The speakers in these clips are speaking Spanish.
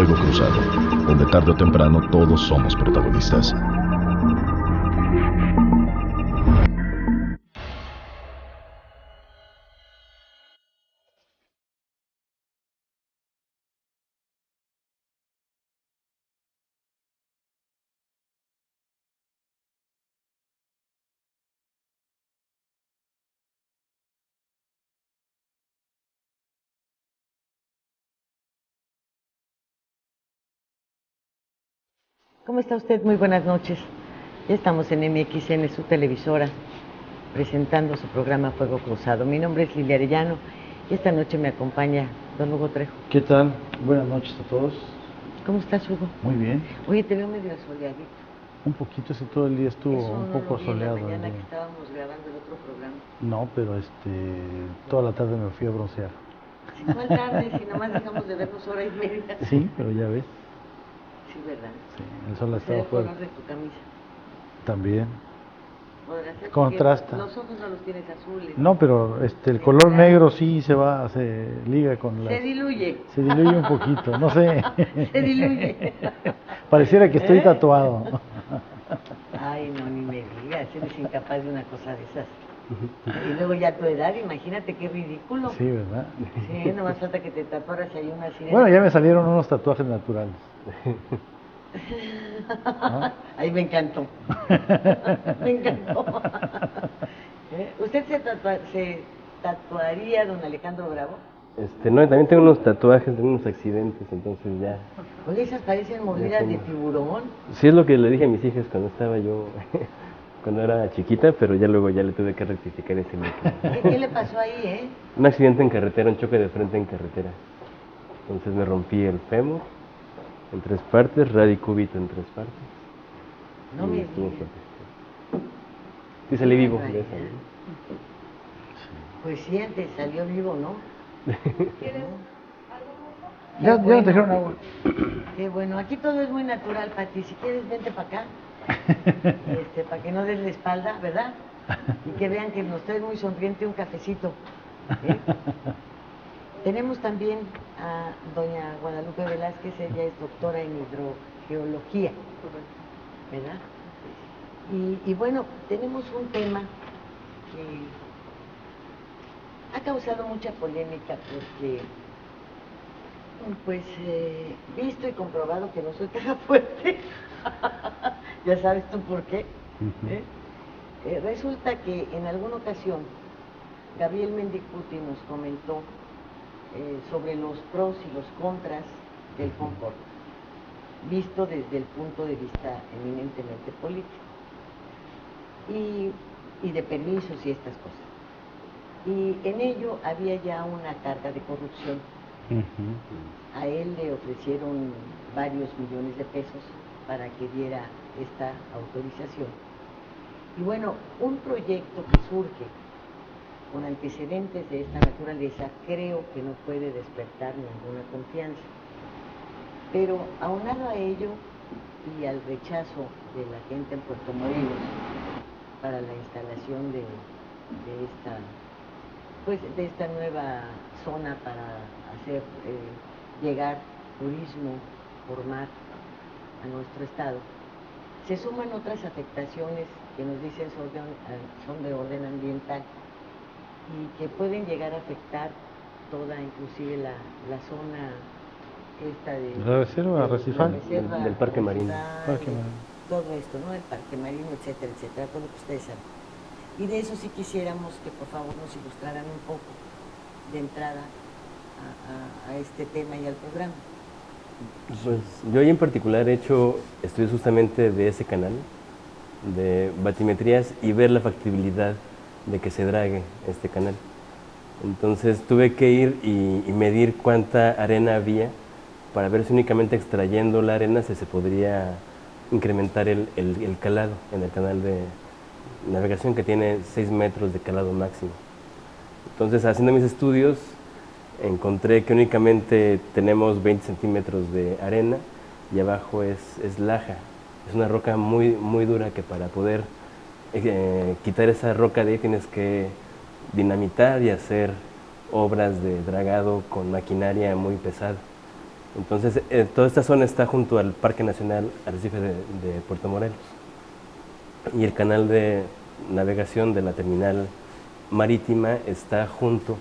Fuego Cruzado, donde tarde o temprano todos somos protagonistas. ¿Cómo está usted? Muy buenas noches. Ya estamos en MXN, su televisora, presentando su programa Fuego Cruzado. Mi nombre es Lilia Arellano y esta noche me acompaña don Hugo Trejo. ¿Qué tal? Buenas noches a todos. ¿Cómo estás, Hugo? Muy bien. Oye, te veo medio soleadito. Un poquito, todo el día estuvo Eso un no poco lo vi soleado. en la mañana que estábamos grabando el otro programa. No, pero toda la tarde me fui a broncear. Sí, ¿cuál tarde? Si nomás dejamos de vernos hora y media. Sí, pero ya ves. Sí, ¿verdad? Sí, el sol ha ¿Será estado el fuerte. color de tu camisa? También. Podrá ser, Contrasta. porque los ojos no los tienes azules. No, pero el color negro sí se liga con Se diluye. Se diluye un poquito, no sé. Se diluye. Pareciera que estoy tatuado. Ay, no, ni me digas, eres incapaz de una cosa de esas. Y luego ya a tu edad, imagínate qué ridículo. Sí, ¿verdad? Sí, nomás falta que te tatuaras ahí una sirena. Bueno, ya me salieron unos tatuajes naturales. ¿No? Ay, me encantó. Me encantó. ¿Usted se tatuaría, don Alejandro Bravo? No, también tengo unos tatuajes de unos accidentes, entonces ya. Oye, esas parecen mordidas de tiburón. Sí, es lo que le dije a mis hijas cuando estaba yo, cuando era chiquita, pero ya luego ya le tuve que rectificar ese look. ¿Qué le pasó ahí, Un accidente en carretera, un choque de frente en carretera. Entonces me rompí el fémur en 3 partes, radicúbito en 3 partes. No me estuvo digas. fuerte. Sí salí vivo de esa. Pues sí, antes salió vivo, ¿no? ¿Quieres algo? Ya me trajeron agua. Qué bueno, aquí todo es muy natural, Pati. Si quieres, vente para acá. Para que no des la espalda, ¿verdad? Y que vean que nos trae muy sonriente un cafecito. Tenemos también a doña Guadalupe Velázquez, ella es doctora en hidrogeología, ¿verdad? Y bueno, tenemos un tema que ha causado mucha polémica porque, pues, visto y comprobado que no soy caja fuerte, ya sabes tú por qué. Resulta que en alguna ocasión Gabriel Mendicuti nos comentó sobre los pros y los contras del confort, visto desde el punto de vista eminentemente político y de permisos y estas cosas. Y en ello había ya una carga de corrupción. A él le ofrecieron varios millones de pesos para que diera esta autorización. Y bueno, un proyecto que surge con antecedentes de esta naturaleza creo que no puede despertar ninguna confianza. Pero aunado a ello y al rechazo de la gente en Puerto Morelos para la instalación de esta nueva zona para hacer llegar turismo por mar a nuestro estado, se suman otras afectaciones que nos dicen son de orden ambiental y que pueden llegar a afectar toda, inclusive la zona esta de la reserva arrecifal del parque marino. Todo esto, ¿no? El parque marino, etcétera, etcétera, todo lo que ustedes saben. Y de eso sí quisiéramos que por favor nos ilustraran un poco de entrada a este tema y al programa. Pues yo en particular he hecho estudios justamente de ese canal, de batimetrías y ver la factibilidad de que se drague este canal. Entonces tuve que ir y medir cuánta arena había para ver si únicamente extrayendo la arena se podría incrementar el calado en el canal de navegación, que tiene 6 metros de calado máximo. Entonces, haciendo mis estudios, encontré que únicamente tenemos 20 centímetros de arena y abajo es laja. Es una roca muy, muy dura que para poder quitar esa roca de ahí tienes que dinamitar y hacer obras de dragado con maquinaria muy pesada. Entonces, toda esta zona está junto al Parque Nacional Arrecife de Puerto Morelos. Y el canal de navegación de la terminal marítima está junto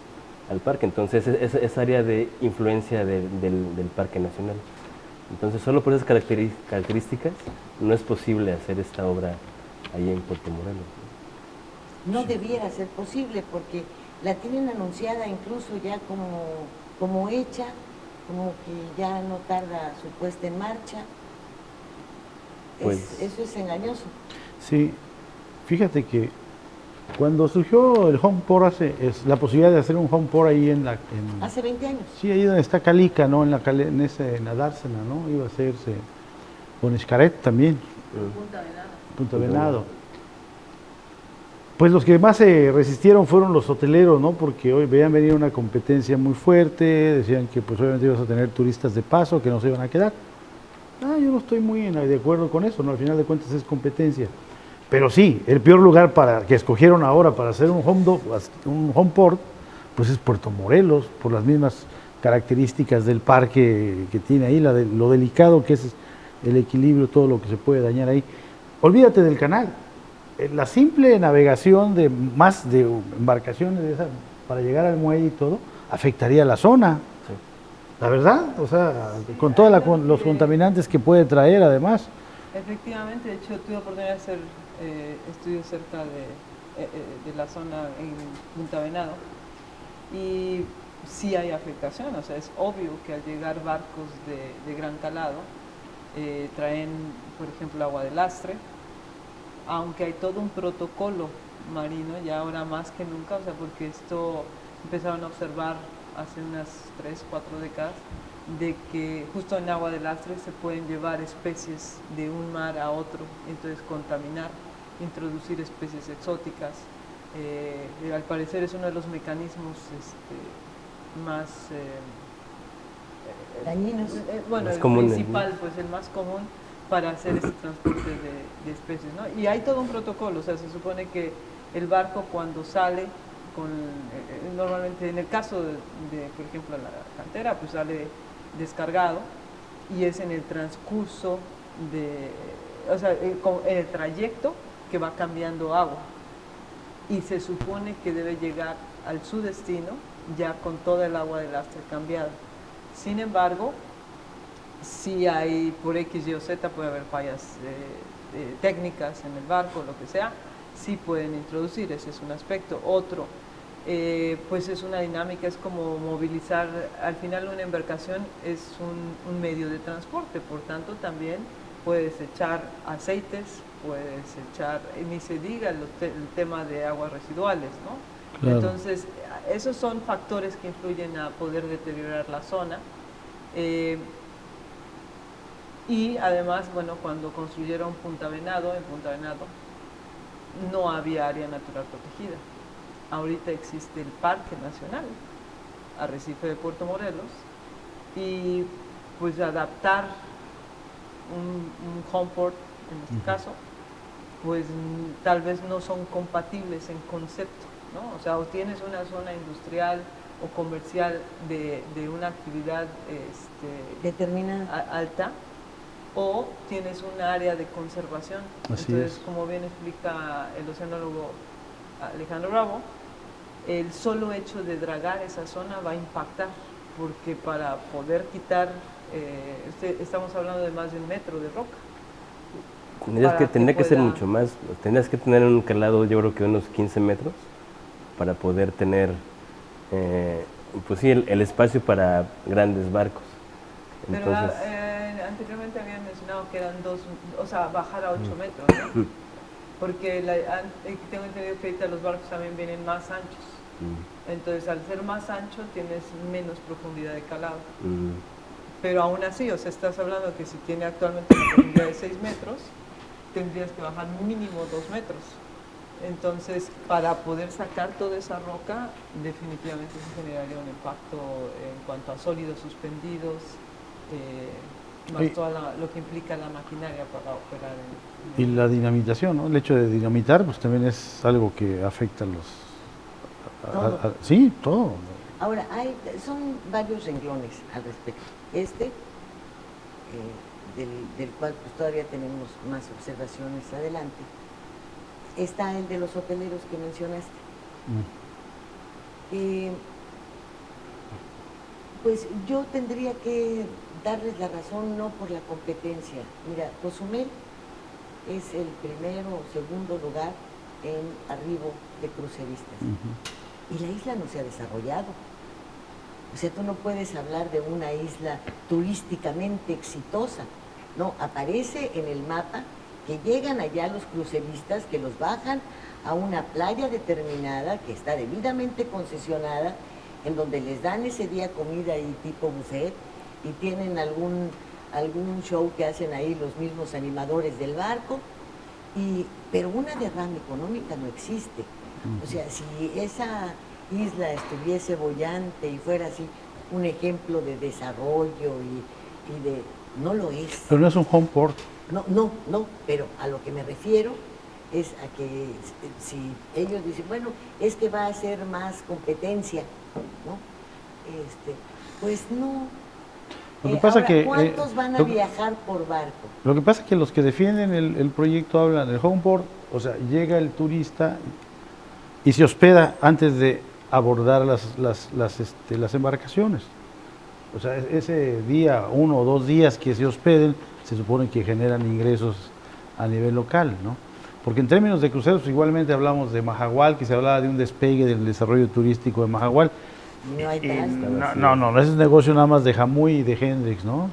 al parque. Entonces, es área de influencia del Parque Nacional. Entonces, solo por esas características no es posible hacer esta obra ahí en Puerto Morelos. No debiera ser posible porque la tienen anunciada incluso ya como hecha, como que ya no tarda su puesta en marcha. Pues, eso es engañoso. Sí, fíjate que cuando surgió el homeport, la posibilidad de hacer un homeport ahí Hace 20 años. Sí, ahí donde está Calica, ¿no? En la Dársena, ¿no? Iba a hacerse con Xcaret también. Punta Venado. Pues los que más se resistieron fueron los hoteleros, ¿no? Porque hoy veían venir una competencia muy fuerte, decían que pues obviamente ibas a tener turistas de paso que no se iban a quedar. Yo no estoy muy de acuerdo con eso, ¿no? Al final de cuentas es competencia. Pero sí, el peor lugar que escogieron ahora para hacer un homeport, pues es Puerto Morelos, por las mismas características del parque que tiene ahí, lo delicado que es el equilibrio, todo lo que se puede dañar ahí. Olvídate del canal. La simple navegación de embarcaciones para llegar al muelle y todo, afectaría a la zona. sí. La verdad, o sea, con todos los contaminantes que puede traer además. Efectivamente, de hecho tuve oportunidad de hacer estudios cerca de la zona en Punta Venado y sí hay afectación, o sea, es obvio que al llegar barcos de gran calado traen, por ejemplo, agua de lastre, aunque hay todo un protocolo marino, ya ahora más que nunca, o sea, porque esto empezaron a observar hace unas 3, 4 décadas, de que justo en agua de lastre se pueden llevar especies de un mar a otro, entonces contaminar, introducir especies exóticas. Al parecer es uno de los mecanismos más Dañinos. bueno, Más el comunes, principal, ¿no? pues el más común para hacer este transporte de especies, ¿no? Y hay todo un protocolo, o sea, se supone que el barco cuando sale, normalmente en el caso de, por ejemplo, la cantera, pues sale descargado y es en el transcurso o sea, en el trayecto que va cambiando agua y se supone que debe llegar al su destino ya con toda el agua de lastre cambiada. Sin embargo, si hay por X, Y o Z, puede haber fallas técnicas en el barco, lo que sea, sí pueden introducir, ese es un aspecto. Otro, pues es una dinámica, es como movilizar, al final una embarcación es un medio de transporte, por tanto también puedes echar aceites, puedes echar, ni se diga el tema de aguas residuales, ¿no? Claro. Entonces, esos son factores que influyen a poder deteriorar la zona. Y además, bueno, cuando construyeron Punta Venado, en Punta Venado no había área natural protegida. Ahorita existe el Parque Nacional Arrecife de Puerto Morelos y pues adaptar un homeport, en este caso, pues tal vez no son compatibles en concepto, ¿no? O sea, o tienes una zona industrial o comercial de una actividad determinada alta, o tienes un área de conservación. Así Entonces, es. como bien explica el oceanólogo Alejandro Bravo, el solo hecho de dragar esa zona va a impactar, porque para poder quitar, estamos hablando de más de 1 metro de roca. Tendría que ser mucho más, tendrías que tener un calado, yo creo que unos 15 metros, para poder tener, pues sí, el espacio para grandes barcos. Entonces, Pero anteriormente habían mencionado que eran 2, o sea, bajar a 8 metros, ¿no? Porque tengo entendido que ahorita los barcos también vienen más anchos. Entonces, al ser más ancho, tienes menos profundidad de calado. Pero aún así, o sea, estás hablando que si tiene actualmente una profundidad de 6 metros, tendrías que bajar mínimo 2 metros. Entonces, para poder sacar toda esa roca, definitivamente se generaría un impacto en cuanto a sólidos suspendidos, más todo lo que implica la maquinaria para operar. Y la dinamitación, ¿no? El hecho de dinamitar, pues también es algo que afecta a los... Todo. sí, todo. Ahora, son varios renglones al respecto. Del cual pues, todavía tenemos más observaciones adelante, está el de los hoteleros que mencionaste. Pues yo tendría que darles la razón, no por la competencia. Mira, Cozumel es el primero o segundo lugar en arribo de cruceristas. Y la isla no se ha desarrollado. O sea, tú no puedes hablar de una isla turísticamente exitosa. No, aparece en el mapa que llegan allá los cruceristas, que los bajan a una playa determinada, que está debidamente concesionada, en donde les dan ese día comida y tipo buffet, y tienen algún show que hacen ahí los mismos animadores del barco, pero una derrama económica no existe. O sea, si esa isla estuviese boyante y fuera así un ejemplo de desarrollo y de... no lo es. Pero no es un home port. No, pero a lo que me refiero es a que si ellos dicen, bueno, es que va a ser más competencia, ¿no? Pues no. Lo que pasa ahora, que, ¿cuántos van a viajar por barco? Lo que pasa es que los que defienden el proyecto hablan del home port, o sea, llega el turista y se hospeda antes de abordar las embarcaciones. O sea, ese día, 1 o 2 días que se hospeden, se supone que generan ingresos a nivel local, ¿no? Porque en términos de cruceros, igualmente hablamos de Mahahual, que se hablaba de un despegue del desarrollo turístico de Mahahual. No hay tal. No, ese es negocio nada más de Jamuy y de Hendrix, ¿no?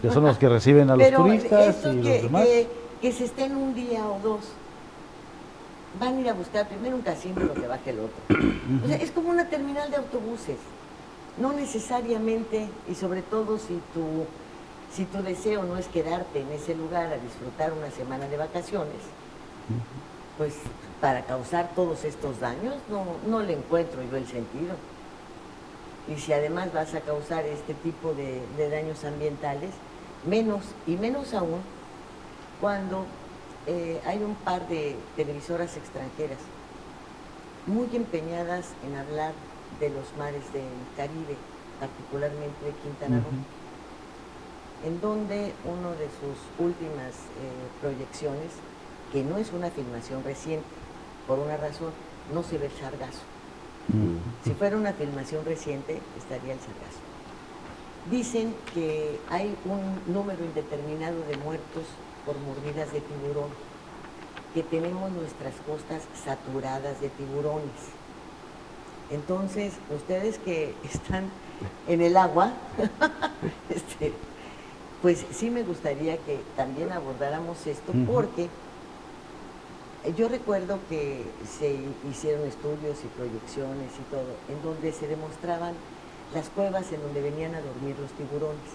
Que son los que reciben a los turistas y los demás. Que se estén un día o 2, van a ir a buscar primero un casino y lo que baje el otro. O sea, es como una terminal de autobuses. No necesariamente, y sobre todo si tu deseo no es quedarte en ese lugar a disfrutar una semana de vacaciones, pues para causar todos estos daños no le encuentro yo el sentido. Y si además vas a causar este tipo de daños ambientales, menos aún cuando hay un par de televisoras extranjeras muy empeñadas en hablar de los mares del Caribe, particularmente de Quintana Roo, en donde uno de sus últimas proyecciones, que no es una filmación reciente, por una razón, no se ve el sargazo. Si fuera una filmación reciente, estaría el sargazo. Dicen que hay un número indeterminado de muertos por mordidas de tiburón, que tenemos nuestras costas saturadas de tiburones. Entonces, ustedes que están en el agua, pues sí me gustaría que también abordáramos esto, porque yo recuerdo que se hicieron estudios y proyecciones y todo, en donde se demostraban las cuevas en donde venían a dormir los tiburones.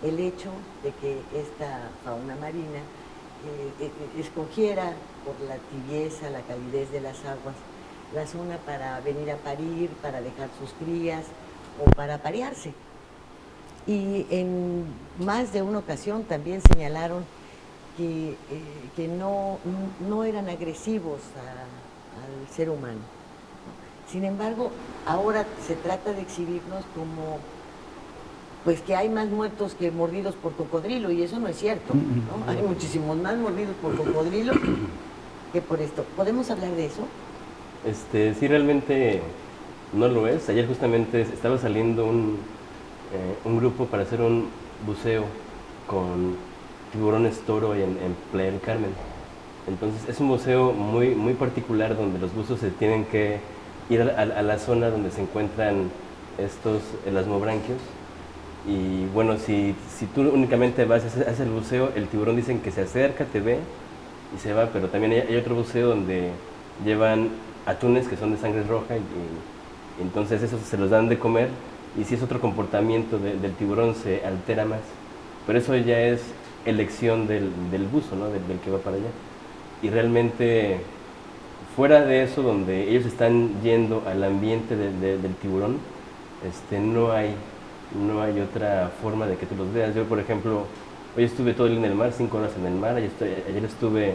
El hecho de que esta fauna marina escogiera por la tibieza, la calidez de las aguas, la zona para venir a parir, para dejar sus crías o para aparearse. Y en más de una ocasión también señalaron que no eran agresivos al ser humano. Sin embargo, ahora se trata de exhibirnos como pues que hay más muertos que mordidos por cocodrilo, y eso no es cierto, ¿no? Hay muchísimos más mordidos por cocodrilo que por esto. ¿Podemos hablar de eso? Sí, realmente no lo es. Ayer justamente estaba saliendo un grupo para hacer un buceo con tiburones toro en Playa del Carmen. Entonces es un buceo muy, muy particular, donde los buzos se tienen que ir a la zona donde se encuentran estos elasmobranquios. Y bueno, si tú únicamente vas a hacer el buceo, el tiburón dicen que se acerca, te ve y se va, pero también hay otro buceo donde llevan atunes que son de sangre roja y entonces esos se los dan de comer, y si es otro comportamiento del tiburón, se altera más. Pero eso ya es elección del buzo, ¿no? del que va para allá. Y realmente, fuera de eso, donde ellos están yendo al ambiente del tiburón, no hay otra forma de que tú los veas. Yo, por ejemplo, hoy estuve todo el día en el mar, 5 horas en el mar. Ayer estuve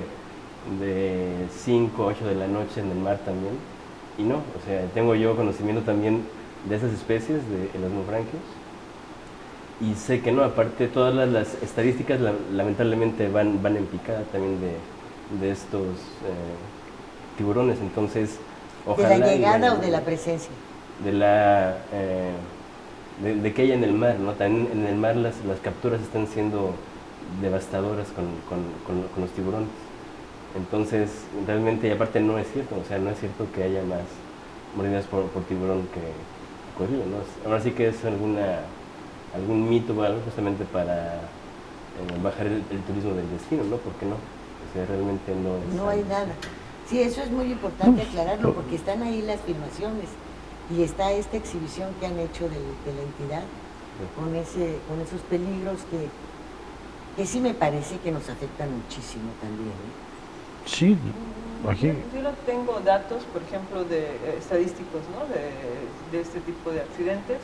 de 5 a 8 de la noche en el mar también. Y no, o sea, tengo yo conocimiento también de esas especies, de elasmobranquios. Y sé que no, aparte todas las estadísticas lamentablemente van en picada también de estos tiburones, entonces ojalá... ¿De la llegada o de la presencia? De que haya en el mar, ¿no? También en el mar las capturas están siendo devastadoras con los tiburones. Entonces, realmente, y aparte no es cierto, o sea, no es cierto que haya más mordidas por tiburón que cocodrilo, ¿no? Ahora sí que es algún mito o algo justamente para bajar el turismo del destino, ¿no? ¿Por qué no? O sea, realmente no es... No hay nada. Sí, eso es muy importante aclararlo, porque están ahí las filmaciones y está esta exhibición que han hecho de la entidad con esos peligros que sí me parece que nos afectan muchísimo también, ¿eh? Sí, aquí. Yo no tengo datos, por ejemplo, estadísticos, ¿no? de este tipo de accidentes,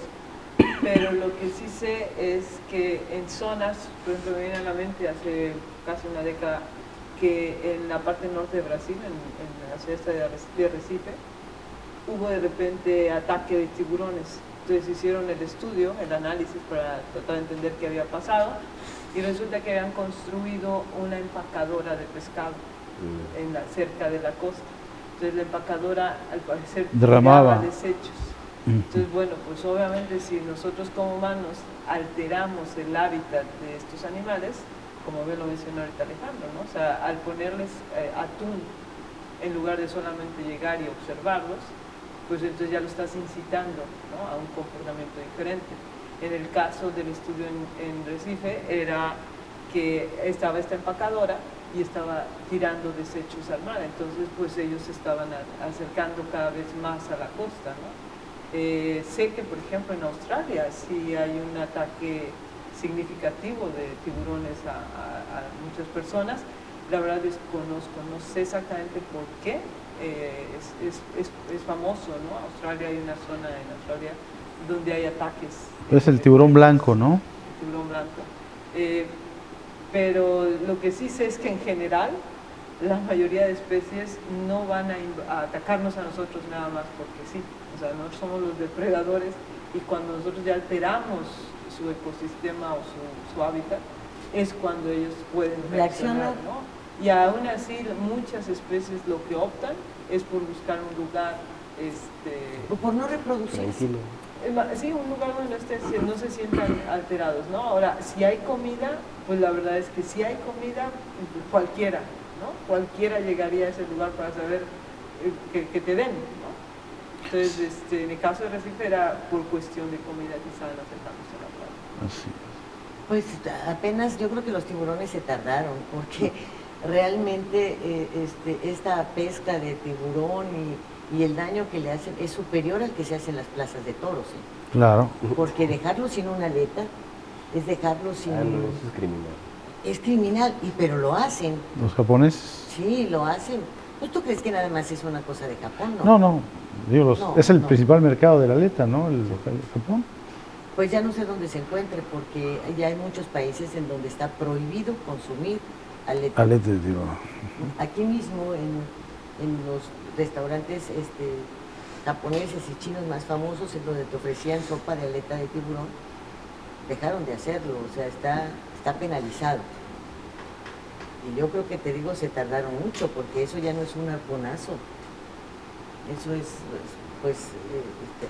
pero lo que sí sé es que en zonas, por ejemplo, me viene a la mente hace casi una década, que en la parte norte de Brasil, en la ciudad de Recife, hubo de repente ataque de tiburones. Entonces hicieron el estudio, el análisis para tratar de entender qué había pasado, y resulta que habían construido una empacadora de pescado cerca de la costa. Entonces la empacadora al parecer derramaba desechos. Entonces, bueno, pues obviamente si nosotros como humanos alteramos el hábitat de estos animales, como bien lo mencionó ahorita Alejandro, ¿no? O sea, al ponerles atún en lugar de solamente llegar y observarlos, pues entonces ya lo estás incitando, ¿no? A un comportamiento diferente. En el caso del estudio en Recife era que estaba esta empacadora y estaba tirando desechos al mar, entonces pues ellos se estaban acercando cada vez más a la costa, ¿no? Sé que por ejemplo en Australia sí hay un ataque significativo de tiburones a muchas personas. La verdad desconozco, no sé exactamente por qué. Es famoso, ¿no? Australia, hay una zona en Australia donde hay ataques. Es el tiburón blanco, ¿no? El tiburón blanco. Pero lo que sí sé es que en general la mayoría de especies no van a atacarnos a nosotros nada más porque sí. O sea, no somos los depredadores, y cuando nosotros ya alteramos su ecosistema o su hábitat, es cuando ellos pueden reaccionar, ¿no? Y aún así muchas especies lo que optan es por buscar un lugar o por no reproducirse. Sí, un lugar donde no se sientan alterados, ¿no? Ahora, si hay comida, pues la verdad es que si hay comida, cualquiera, ¿no? Cualquiera llegaría a ese lugar para saber que te den, ¿no? Entonces, en el caso de Recife era por cuestión de comida que estaban acercándose a la playa. Así. Pues apenas yo creo que los tiburones se tardaron, porque realmente esta pesca de tiburón y el daño que le hacen es superior al que se hace en las plazas de toros, ¿eh? Claro. Porque dejarlo sin una aleta es dejarlo sin... Ah, no, eso es criminal. Es criminal, pero lo hacen. ¿Los japoneses? Sí, lo hacen. ¿Pues tú crees que nada más es una cosa de Japón? No, No. Digo, es el principal mercado de la aleta, ¿no? El Japón. Pues ya no sé dónde se encuentre, porque ya hay muchos países en donde está prohibido consumir aleta. Aleta de tiburón. Aquí mismo, en los restaurantes japoneses y chinos más famosos, en donde te ofrecían sopa de aleta de tiburón, dejaron de hacerlo, o sea, está penalizado. Y yo creo que, te digo, se tardaron mucho, porque eso ya no es un arponazo. Eso es, pues,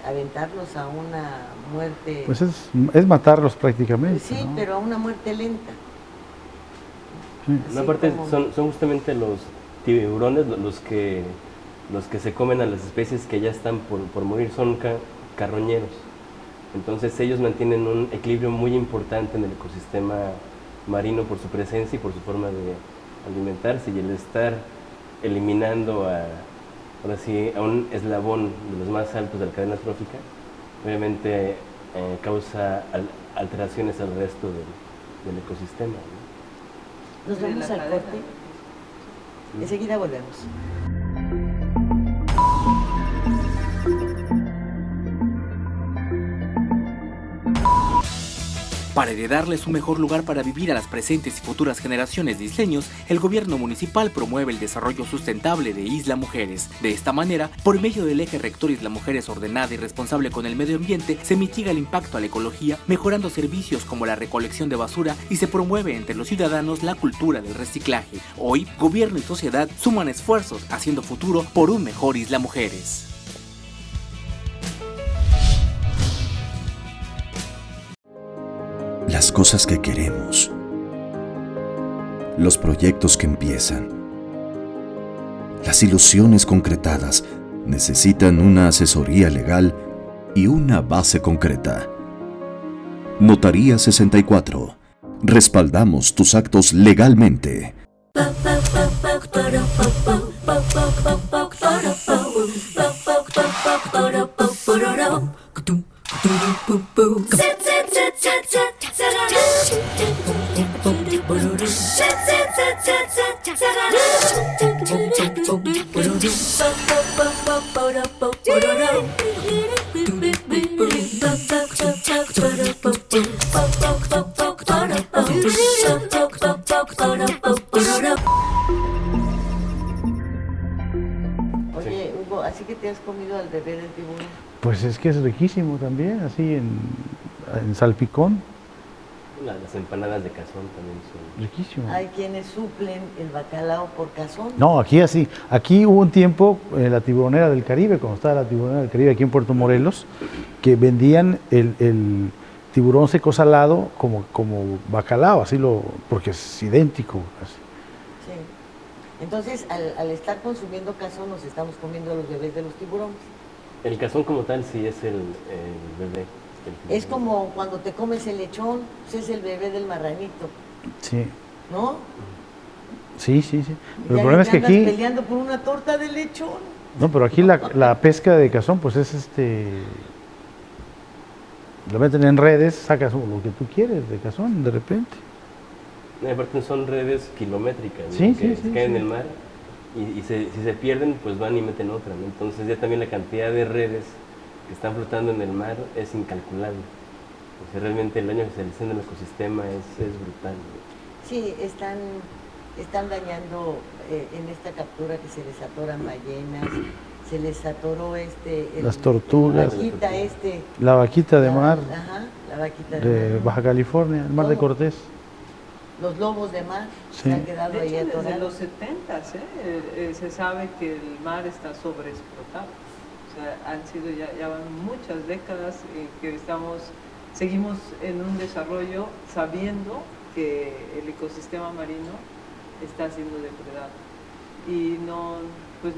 aventarlos a una muerte... Pues es matarlos prácticamente, Sí, ¿no? pero a una muerte lenta. Sí. No, aparte son justamente los tiburones los que se comen a las especies que ya están por morir, son carroñeros. Entonces ellos mantienen un equilibrio muy importante en el ecosistema marino por su presencia y por su forma de alimentarse, y el estar eliminando ahora sí, a un eslabón de los más altos de la cadena trófica, obviamente causa alteraciones al resto del ecosistema, ¿no? Nos vamos al corte. Enseguida volvemos. Para heredarles un mejor lugar para vivir a las presentes y futuras generaciones de isleños, el gobierno municipal promueve el desarrollo sustentable de Isla Mujeres. De esta manera, por medio del eje rector Isla Mujeres ordenada y responsable con el medio ambiente, se mitiga el impacto a la ecología, mejorando servicios como la recolección de basura y se promueve entre los ciudadanos la cultura del reciclaje. Hoy, gobierno y sociedad suman esfuerzos haciendo futuro por un mejor Isla Mujeres. Las cosas que queremos, los proyectos que empiezan, las ilusiones concretadas necesitan una asesoría legal y una base concreta. Notaría 64. Respaldamos tus actos legalmente. Oye, Hugo, ¿así que te has comido al bebé del tiburón? Pues es que es riquísimo también, así en salpicón, Las empanadas de cazón también son... riquísimo. Hay quienes suplen el bacalao por cazón. No, aquí así. Aquí hubo un tiempo en la tiburonera del Caribe, cuando estaba la tiburonera del Caribe aquí en Puerto Morelos, que vendían el tiburón seco salado como bacalao, porque es idéntico. Así. Sí. Entonces, al estar consumiendo cazón, nos estamos comiendo a los bebés de los tiburones. El cazón como tal sí es el bebé. Es como cuando te comes el lechón, pues es el bebé del marranito, Sí, ¿no? sí. Pero Ya el problema es que andas aquí... peleando por una torta de lechón. No, pero aquí la pesca de cazón, pues es lo meten en redes, sacas lo que tú quieres de cazón de repente. Aparte son redes kilométricas, ¿no? Sí, que sí, se caen en el mar y si se pierden, pues van y meten otra, ¿no? Entonces ya también la cantidad de redes que están flotando en el mar es incalculable. O sea, realmente el daño que se le hace en el ecosistema es brutal, ¿no? Sí, están dañando en esta captura que se les atoran ballenas, se les atoró las tortugas, la vaquita de mar, ajá, la vaquita de mar, Baja California, el mar de Cortés. Los lobos de mar Sí. se han quedado De ahí hecho, desde atorados. los 70 se sabe que el mar está sobreexplotado. O sea, han sido ya van muchas décadas que seguimos en un desarrollo sabiendo que el ecosistema marino está siendo depredado. Y no, pues,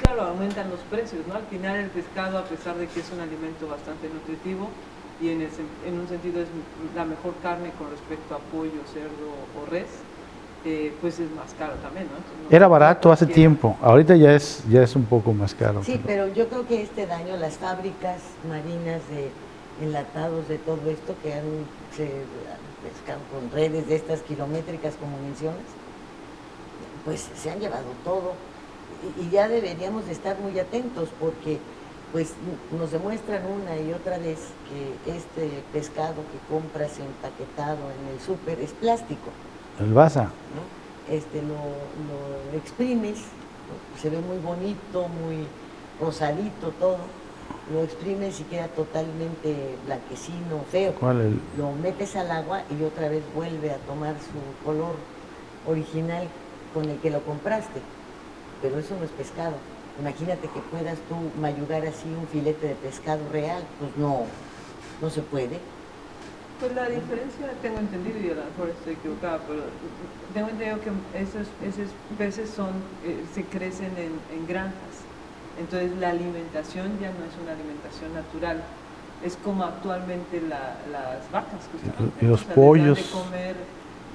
claro, aumentan los precios, ¿no? Al final el pescado, a pesar de que es un alimento bastante nutritivo, y en un sentido es la mejor carne con respecto a pollo, cerdo o res, pues es más caro también, ¿no? Entonces, Era barato hace tiempo, ahorita ya es un poco más caro. Sí, pero yo creo que este daño, las fábricas marinas de enlatados de todo esto que se pescan con redes de estas kilométricas como mencionas, pues se han llevado todo y ya deberíamos de estar muy atentos porque pues nos demuestran una y otra vez que este pescado que compras empaquetado en el súper es plástico. El Basa. ¿No? Lo exprimes, se ve muy bonito, muy rosadito todo, lo exprimes y queda totalmente blanquecino, feo. ¿Cuál? Lo metes al agua y otra vez vuelve a tomar su color original con el que lo compraste, pero eso no es pescado. Imagínate que puedas tú mayugar así un filete de pescado real, pues no se puede. Pues la diferencia, tengo entendido, y a lo mejor estoy equivocada, pero tengo entendido que esos peces se crecen en granjas. Entonces la alimentación ya no es una alimentación natural, es como actualmente las vacas. Y los pollos. Les dan de comer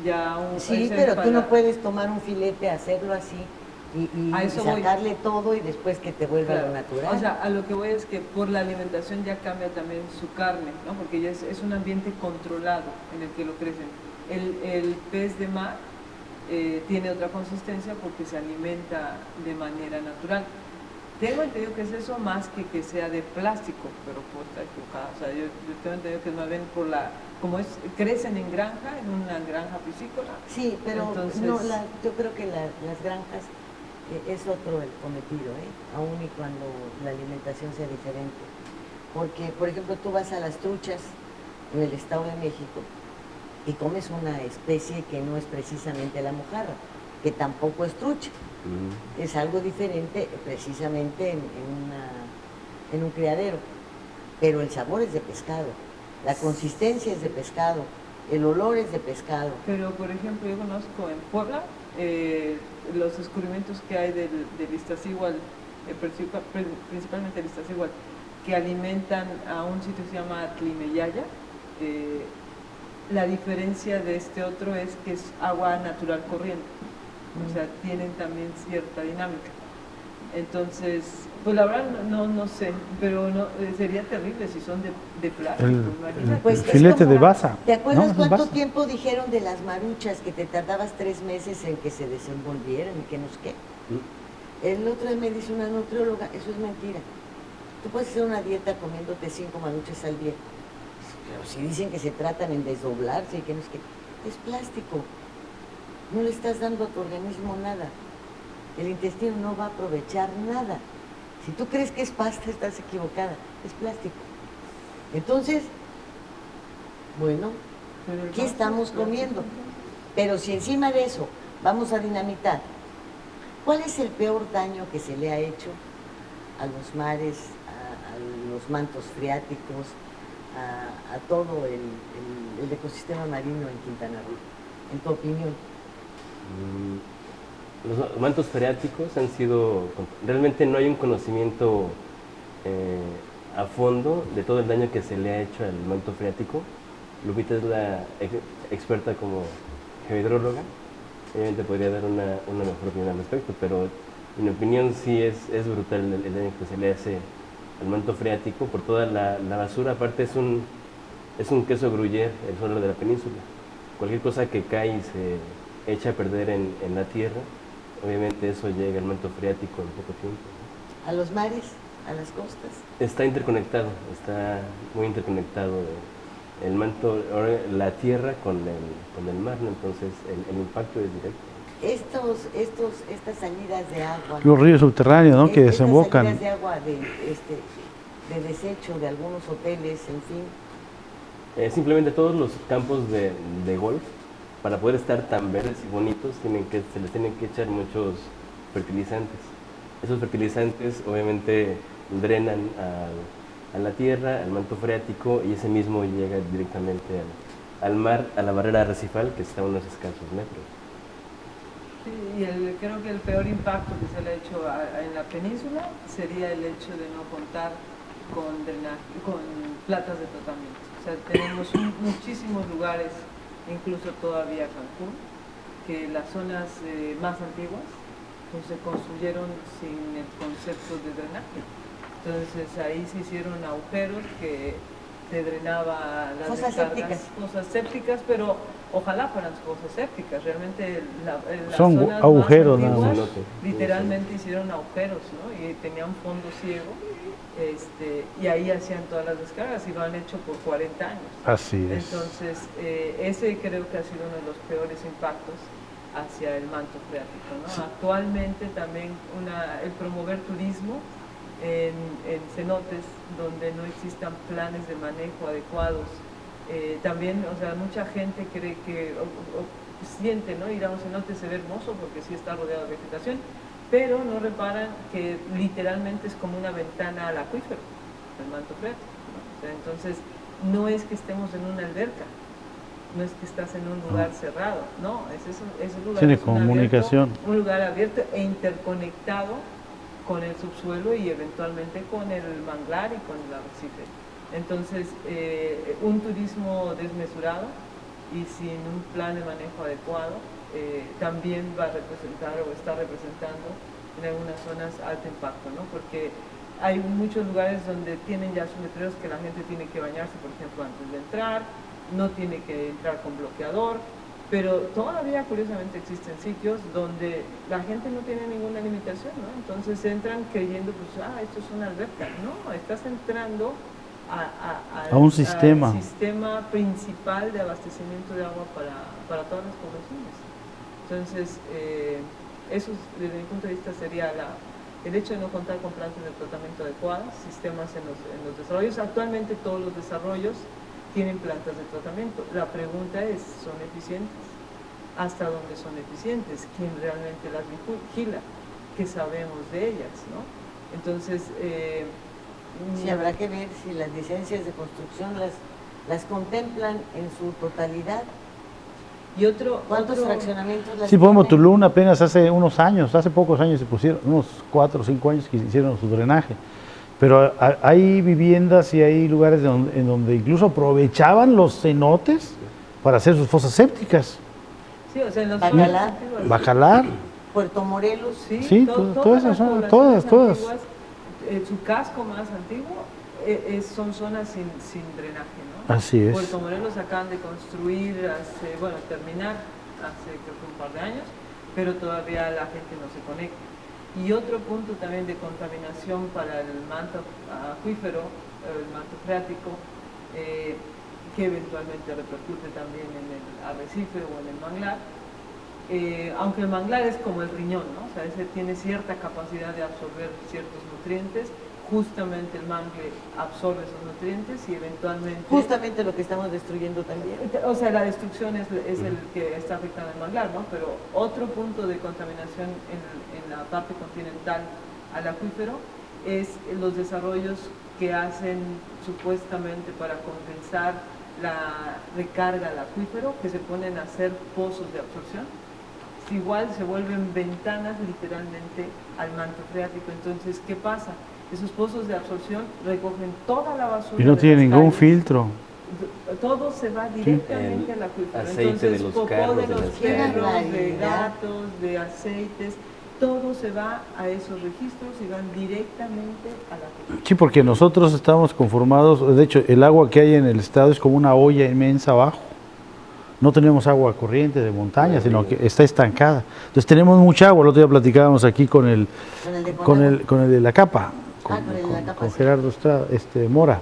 ya sí, pero tú no puedes tomar un filete, hacerlo así y sacarle todo y después que te vuelva lo natural. O sea, a lo que voy es que por la alimentación ya cambia también su carne, ¿no? Porque ya es un ambiente controlado en el que lo crecen. El pez de mar tiene otra consistencia porque se alimenta de manera natural. Tengo entendido que es eso más que sea de plástico, pero puedo estar equivocada. O sea, yo tengo entendido que es más bien por como crecen en granja, en una granja piscícola. Sí, pero entonces, no, yo creo que las granjas es otro el cometido, aun y cuando la alimentación sea diferente. Porque, por ejemplo, tú vas a las truchas en el Estado de México y comes una especie que no es precisamente la mojarra, que tampoco es trucha. Es algo diferente precisamente en un criadero, pero el sabor es de pescado, la consistencia es de pescado, el olor es de pescado. Pero, por ejemplo, yo conozco en Puebla los descubrimientos que hay del Iztaccíhuatl, principalmente el Iztaccíhuatl, que alimentan a un sitio que se llama Tlimeyaya. La diferencia de este otro es que es agua natural corriente. O sea, tienen también cierta dinámica. Entonces, pues la verdad no sé, pero sería terrible si son de plástico. Pues el filete de baza. ¿Te acuerdas ¿no? cuánto tiempo dijeron de las maruchas que te tardabas 3 meses en que se desenvolvieran y que no sé qué? El otro día me dice una nutrióloga, eso es mentira. Tú puedes hacer una dieta comiéndote 5 maruchas al día. Pero si dicen que se tratan en desdoblarse y que no sé qué, es plástico. No le estás dando a tu organismo nada. El intestino no va a aprovechar nada. Si tú crees que es pasta, estás equivocada. Es plástico. Entonces, bueno, ¿qué estamos comiendo? Pero si encima de eso vamos a dinamitar, ¿cuál es el peor daño que se le ha hecho a los mares, a los mantos freáticos, a todo el ecosistema marino en Quintana Roo? En tu opinión. Los mantos freáticos han sido, realmente no hay un conocimiento a fondo de todo el daño que se le ha hecho al manto freático. Lupita es la experta como geohidróloga, obviamente podría dar una mejor opinión al respecto, pero en mi opinión sí es brutal el daño que se le hace al manto freático por toda la basura. Aparte es un queso gruyere, el suelo de la península. Cualquier cosa que cae y se echa a perder en la tierra, obviamente eso llega al manto freático en poco tiempo. ¿A los mares? ¿A las costas? Está interconectado, está muy interconectado el manto, la tierra con el mar, ¿no? Entonces el impacto es directo. Estas salidas de agua. Los ríos subterráneos, ¿no? Que desembocan. Estas salidas de agua de desecho de algunos hoteles, en fin. Simplemente todos los campos de golf, para poder estar tan verdes y bonitos, se les tienen que echar muchos fertilizantes. Esos fertilizantes obviamente drenan a la tierra, al manto freático, y ese mismo llega directamente al mar, a la barrera arrecifal, que está a unos escasos metros. Sí, y creo que el peor impacto que se le ha hecho en la península sería el hecho de no contar con plantas de tratamiento. O sea, tenemos muchísimos lugares, incluso todavía Cancún, que las zonas más antiguas pues, se construyeron sin el concepto de drenaje. Entonces ahí se hicieron agujeros que se drenaba las fosas sépticas, pero ojalá fueran fosas sépticas. Realmente las son zonas agujeros, más antiguas, nada más. literalmente hicieron agujeros, ¿no? Y tenían fondo ciego, y ahí hacían todas las descargas y lo han hecho por 40 años. Así es. Entonces, ese creo que ha sido uno de los peores impactos hacia el manto freático, ¿no? Sí. Actualmente también el promover turismo en cenotes donde no existan planes de manejo adecuados. También, o sea, mucha gente cree que siente, ¿no? Ir a un cenote se ve hermoso porque sí está rodeado de vegetación, pero no reparan que literalmente es como una ventana al acuífero, el manto freático, ¿no? O sea, entonces, no es que estemos en una alberca, no es que estás en un lugar cerrado, no, ese lugar tiene es comunicación. Un lugar abierto e interconectado con el subsuelo y eventualmente con el manglar y con el arrecife. Entonces, un turismo desmesurado y sin un plan de manejo adecuado también va a representar o está representando en algunas zonas alto impacto, ¿no? Porque hay muchos lugares donde tienen ya sus letreros que la gente tiene que bañarse, por ejemplo, antes de entrar, no tiene que entrar con bloqueador, Pero todavía, curiosamente, existen sitios donde la gente no tiene ninguna limitación, ¿no? Entonces entran creyendo, pues, esto es una alberca. No, estás entrando a un sistema. al sistema principal de abastecimiento de agua para todas las poblaciones. Entonces, eso desde mi punto de vista sería el hecho de no contar con plantas de tratamiento adecuadas, sistemas en los desarrollos. Actualmente todos los desarrollos tienen plantas de tratamiento. La pregunta es, ¿son eficientes? ¿Hasta dónde son eficientes? ¿Quién realmente las vigila? ¿Qué sabemos de ellas, no? Entonces, sí, habrá que ver si las licencias de construcción las contemplan en su totalidad. Y ¿Cuántos fraccionamientos las Sí, por ejemplo, tienen? Tulum apenas hace unos años, hace pocos años se pusieron, unos 4 o 5 años que hicieron su drenaje. Pero hay viviendas y hay lugares en donde incluso aprovechaban los cenotes para hacer sus fosas sépticas. Sí, o sea, en los Bacalar. Bacalar. Puerto Morelos. Sí, todas esas las zonas, poblaciones todas. antiguas, su casco más antiguo son zonas sin drenaje, ¿no? Así es. Puerto Morelos acaban de construir, terminar hace creo que un par de años, pero todavía la gente no se conecta. Y otro punto también de contaminación para el manto acuífero, el manto freático, que eventualmente repercute también en el arrecife o en el manglar, aunque el manglar es como el riñón, ¿no? O sea, ese tiene cierta capacidad de absorber ciertos nutrientes, justamente el mangle absorbe esos nutrientes y eventualmente... Justamente lo que estamos destruyendo también. O sea, la destrucción es el que está afectando el manglar, ¿no? Pero otro punto de contaminación en la parte continental al acuífero es los desarrollos que hacen supuestamente para compensar la recarga al acuífero, que se ponen a hacer pozos de absorción. Igual se vuelven ventanas literalmente al manto freático. Entonces, ¿qué pasa? Esos pozos de absorción recogen toda la basura. Y no tiene ningún calles. filtro. Todo se va directamente al acuífero. Aceite Entonces, de los popó carros, de de los las perros, casas. de gatos, de aceites, todo se va a esos registros y van directamente al acuífero. Sí, porque nosotros estamos conformados, de hecho, el agua que hay en el estado es como una olla inmensa abajo. No tenemos agua corriente de montaña, sino que está estancada. Entonces tenemos mucha agua. El otro día platicábamos aquí con el de la capa, con Gerardo Estrada, Mora.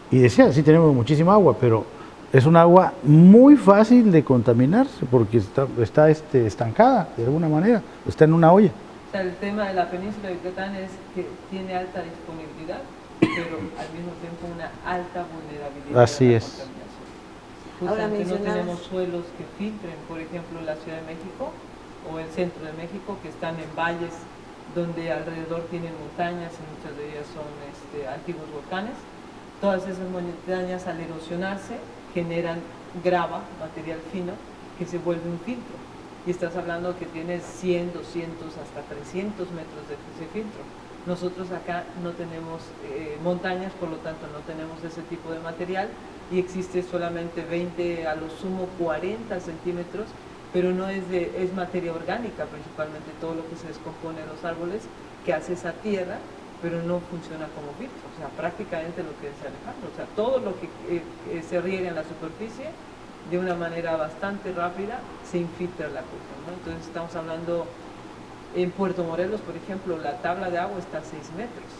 Y decía, sí tenemos muchísima agua, pero es un agua muy fácil de contaminarse porque está estancada de alguna manera, está en una olla. O sea, el tema de la península de Yucatán es que tiene alta disponibilidad, pero al mismo tiempo una alta vulnerabilidad. Así a la es. contaminación. Ahora Justamente no mencionabas- tenemos suelos que filtren, por ejemplo, la Ciudad de México o el centro de México, que están en valles donde alrededor tienen montañas y muchas de ellas son antiguos volcanes. Todas esas montañas, al erosionarse, generan grava, material fino, que se vuelve un filtro. Y estás hablando que tienes 100, 200, hasta 300 metros de ese filtro. Nosotros acá no tenemos montañas, por lo tanto no tenemos ese tipo de material y existe solamente 20, a lo sumo 40 centímetros, pero no es materia orgánica principalmente, todo lo que se descompone en los árboles, que hace esa tierra, pero no funciona como filtro. O sea, prácticamente lo que dice Alejandro, o sea, todo lo que se riega en la superficie, de una manera bastante rápida, se infiltra el acuífero, ¿no? Entonces estamos hablando, en Puerto Morelos, por ejemplo, la tabla de agua está a 6 metros.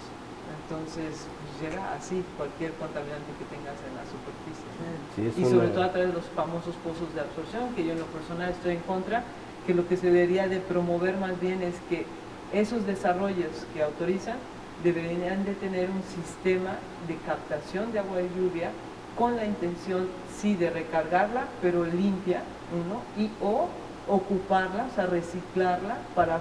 Entonces, pues, llega así cualquier contaminante que tengas en la superficie. Sí, Y sobre todo a través de los famosos pozos de absorción, que yo en lo personal estoy en contra, que lo que se debería de promover más bien es que esos desarrollos que autorizan deberían de tener un sistema de captación de agua de lluvia con la intención, sí, de recargarla, pero limpia, o ocuparla, o sea, reciclarla para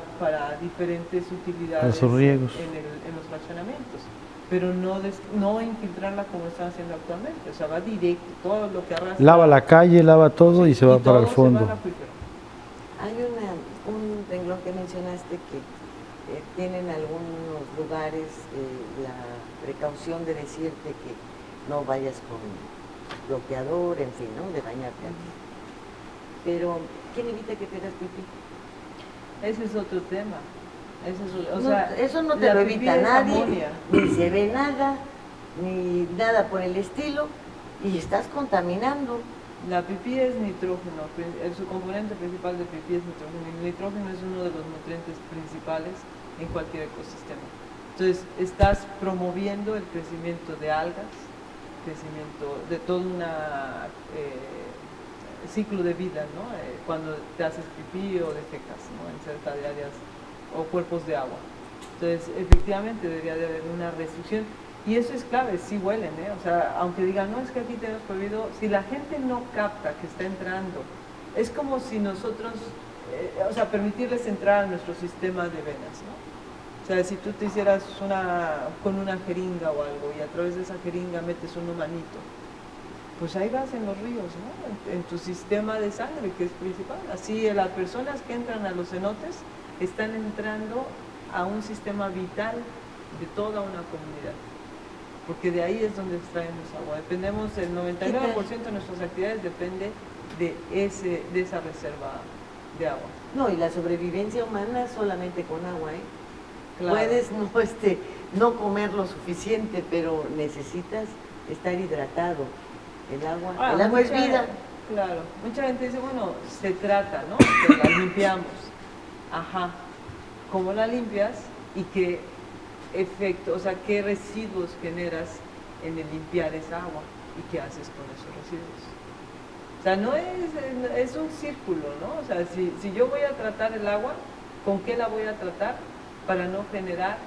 diferentes utilidades Para sus riegos. en los fraccionamientos, pero no infiltrarla como están haciendo actualmente, o sea, va directo, todo lo que arrastra. Lava la calle, lava todo y se va para el todo fondo. se va al acuífero. Hay un renglón que mencionaste que tienen algunos lugares la precaución de decirte que no vayas con bloqueador, en fin, ¿no? De bañarte antes. Pero, ¿quién evita que te hagas pipí? Ese es otro tema. Eso no te la lo pipí evita es nadie, amonia. ni se ve nada, ni nada por el estilo, y estás contaminando. La pipí es nitrógeno, su componente principal de pipí es nitrógeno. El nitrógeno es uno de los nutrientes principales en cualquier ecosistema. Entonces, estás promoviendo el crecimiento de algas, crecimiento de todo un ciclo de vida, ¿no? Cuando te haces pipí o defecas, ¿no? En cerca de áreas o cuerpos de agua. Entonces, efectivamente, debería de haber una restricción. Y eso es clave, sí huelen, ¿eh? O sea, aunque digan, no, es que aquí tenemos prohibido, si la gente no capta que está entrando, es como si nosotros, o sea, permitirles entrar a nuestro sistema de venas, ¿no? O sea, si tú te hicieras con una jeringa o algo y a través de esa jeringa metes un humanito, pues ahí vas en los ríos, ¿no? En tu sistema de sangre, que es principal. Así las personas que entran a los cenotes están entrando a un sistema vital de toda una comunidad. Porque de ahí es donde extraemos agua. Dependemos, el 99% de nuestras actividades depende de esa reserva de agua. No, y la sobrevivencia humana solamente con agua, ¿eh? Claro. Puedes no comer lo suficiente, pero necesitas estar hidratado. El agua es vida. Claro, mucha gente dice, bueno, se trata, ¿no? Que la limpiamos. Ajá. ¿Cómo la limpias? Y qué efecto, o sea, qué residuos generas en el limpiar esa agua y qué haces con esos residuos. O sea, no es un círculo, ¿no? O sea, si yo voy a tratar el agua, ¿con qué la voy a tratar? Para no generar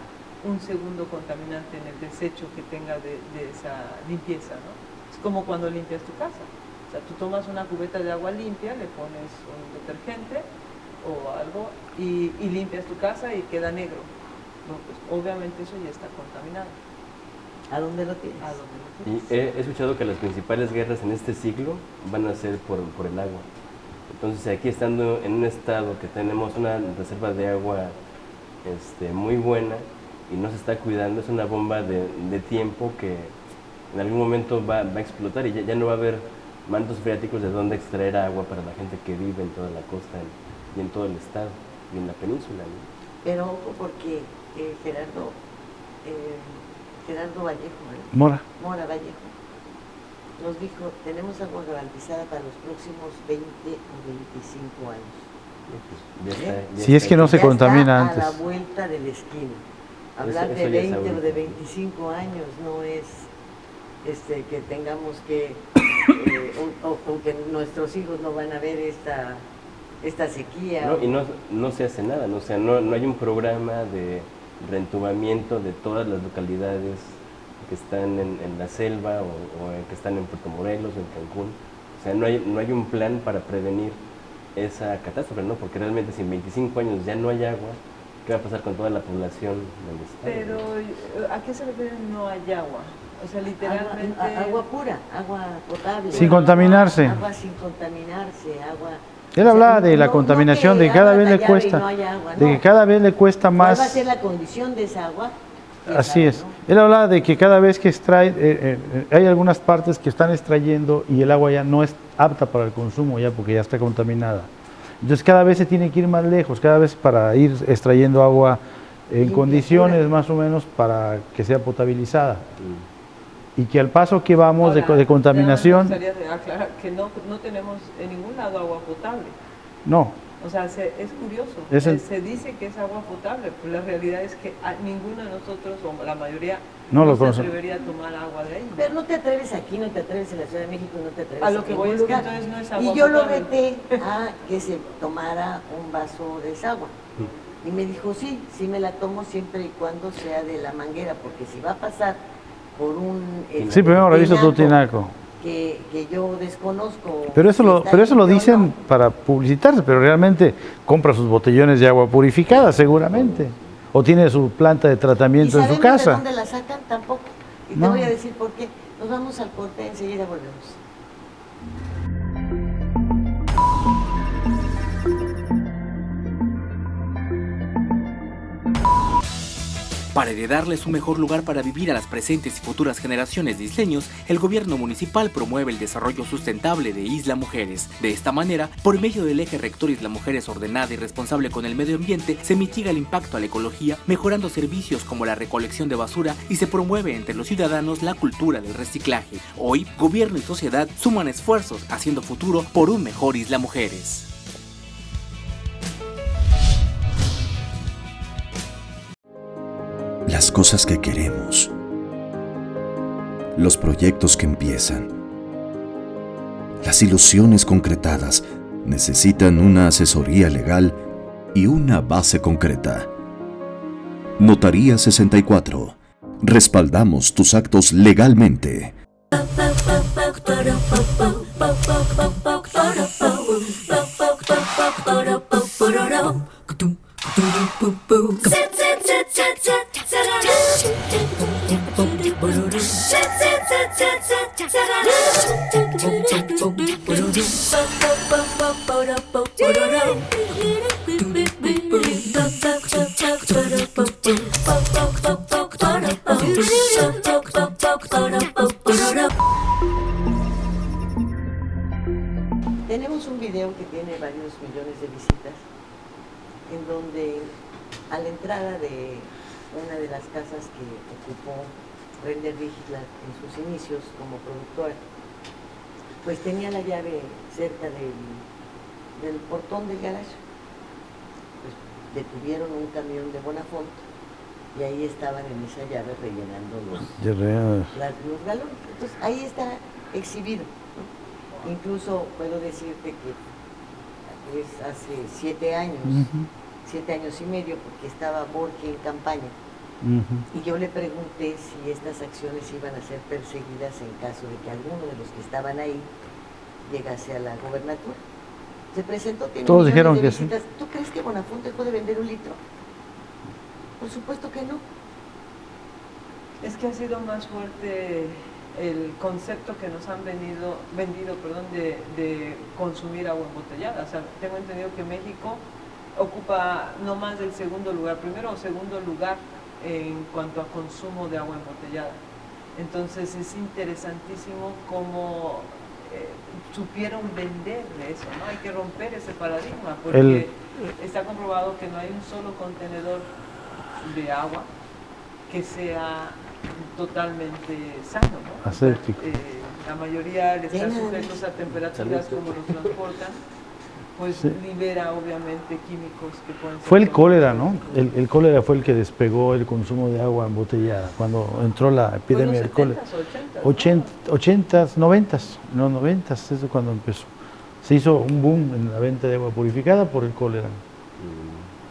un segundo contaminante en el desecho que tenga de esa limpieza, ¿no? Es como cuando limpias tu casa. O sea, tú tomas una cubeta de agua limpia, le pones un detergente o algo y limpias tu casa y queda negro. No, pues obviamente eso ya está contaminado. ¿A dónde lo tienes? ¿A dónde lo Y tienes? he escuchado que las principales guerras en este siglo van a ser por el agua. Entonces, aquí estando en un estado que tenemos una reserva de agua muy buena y no se está cuidando, es una bomba de tiempo que en algún momento va a explotar y ya no va a haber mantos freáticos de donde extraer agua para la gente que vive en toda la costa y en todo el estado y en la península, ¿no? Pero ojo, porque Gerardo Vallejo, Mora. Mora Vallejo, nos dijo, tenemos agua garantizada para los próximos 20 o 25 años. Pues ya Si es que no se Ya contamina está antes. a la vuelta de la esquina. Hablar Eso de ya es 20 o de ahorita. 25 años no es que tengamos que, o que nuestros hijos no van a ver esta sequía. No, y no se hace nada, ¿no? O sea, no hay un programa de reentubamiento de todas las localidades que están en la selva o que están en Puerto Morelos o en Cancún. O sea, no hay un plan para prevenir esa catástrofe, ¿no? Porque realmente si en 25 años ya no hay agua, ¿qué va a pasar con toda la población del estado? Pero, ¿a qué se refiere no hay agua? O sea, literalmente... Agua pura, agua potable. Sin contaminarse. Agua sin contaminarse, agua... Él hablaba de la contaminación, de que cada vez le cuesta, de que cada vez le cuesta ¿Cuál va a más. ser la condición de esa agua? Así es. Él hablaba de que cada vez que extrae, hay algunas partes que están extrayendo y el agua ya no es apta para el consumo ya porque ya está contaminada. Entonces cada vez se tiene que ir más lejos, cada vez para ir extrayendo agua en Limpia, condiciones pura. más o menos para que sea potabilizada. Y que al paso que vamos Ahora, de contaminación, Me gustaría aclarar que no tenemos en ningún lado agua potable. no. O sea, es curioso. Es el- Se dice que es agua potable, pero la realidad es que ninguno de nosotros, o la mayoría, No lo se conocen. atrevería a tomar agua de ahí. Pero no te atreves aquí, no te atreves en la Ciudad de México, no te atreves A lo en que voy ningún es que lugar. entonces no es agua Y yo lo potable. reté a que se tomara un vaso de esa agua. Y me dijo, sí me la tomo siempre y cuando sea de la manguera, porque si va a pasar por un... Sí, primero revisa tu tinaco. Que yo desconozco. Pero eso si está lo limpio o dicen no. para publicitarse, pero realmente compra sus botellones de agua purificada seguramente. O tiene su planta de tratamiento ¿Y en su sabemos casa. de dónde la sacan? Tampoco. Y te No. voy a decir por qué. Nos vamos al corte, enseguida volvemos. Para heredarles un mejor lugar para vivir a las presentes y futuras generaciones de isleños, el gobierno municipal promueve el desarrollo sustentable de Isla Mujeres. De esta manera, por medio del eje rector Isla Mujeres ordenada y responsable con el medio ambiente, se mitiga el impacto a la ecología, mejorando servicios como la recolección de basura y se promueve entre los ciudadanos la cultura del reciclaje. Hoy, gobierno y sociedad suman esfuerzos haciendo futuro por un mejor Isla Mujeres. Las cosas que queremos, los proyectos que empiezan, las ilusiones concretadas necesitan una asesoría legal y una base concreta. Notaría 64. Respaldamos tus actos legalmente. Tenemos un video que tiene varios millones de visitas, en donde a la entrada de una de las casas que ocupó Brenda Rígida en sus inicios como productora, pues tenía la llave cerca del portón del garaje. Pues detuvieron un camión de Bonafont y ahí estaban en esa llave rellenando los galones. Entonces ahí está exhibido, ¿no? Incluso puedo decirte que pues, hace 7 años, 7 años y medio, porque estaba Borges en campaña, y yo le pregunté si estas acciones iban a ser perseguidas en caso de que alguno de los que estaban ahí llegase a la gobernatura. Se presentó, tiene todos millones dijeron de que visitas. ¿Tú crees que Bonafont dejó de vender un litro? Por supuesto que no. Es que ha sido más fuerte el concepto que nos han vendido de consumir agua embotellada. O sea, tengo entendido que México ocupa no más del segundo lugar, primero o segundo lugar en cuanto a consumo de agua embotellada. Entonces es interesantísimo cómo supieron vender eso, ¿no? Hay que romper ese paradigma, porque está comprobado que no hay un solo contenedor de agua que sea totalmente sano, ¿no? Aséptico. La mayoría al estar sujetos a temperaturas como los transportan, pues libera obviamente químicos que pueden ser... Fue el cólera, ¿no? El cólera fue el que despegó el consumo de agua embotellada, cuando entró la epidemia del cólera. 80s, 90s, eso es cuando empezó. Se hizo un boom en la venta de agua purificada por el cólera.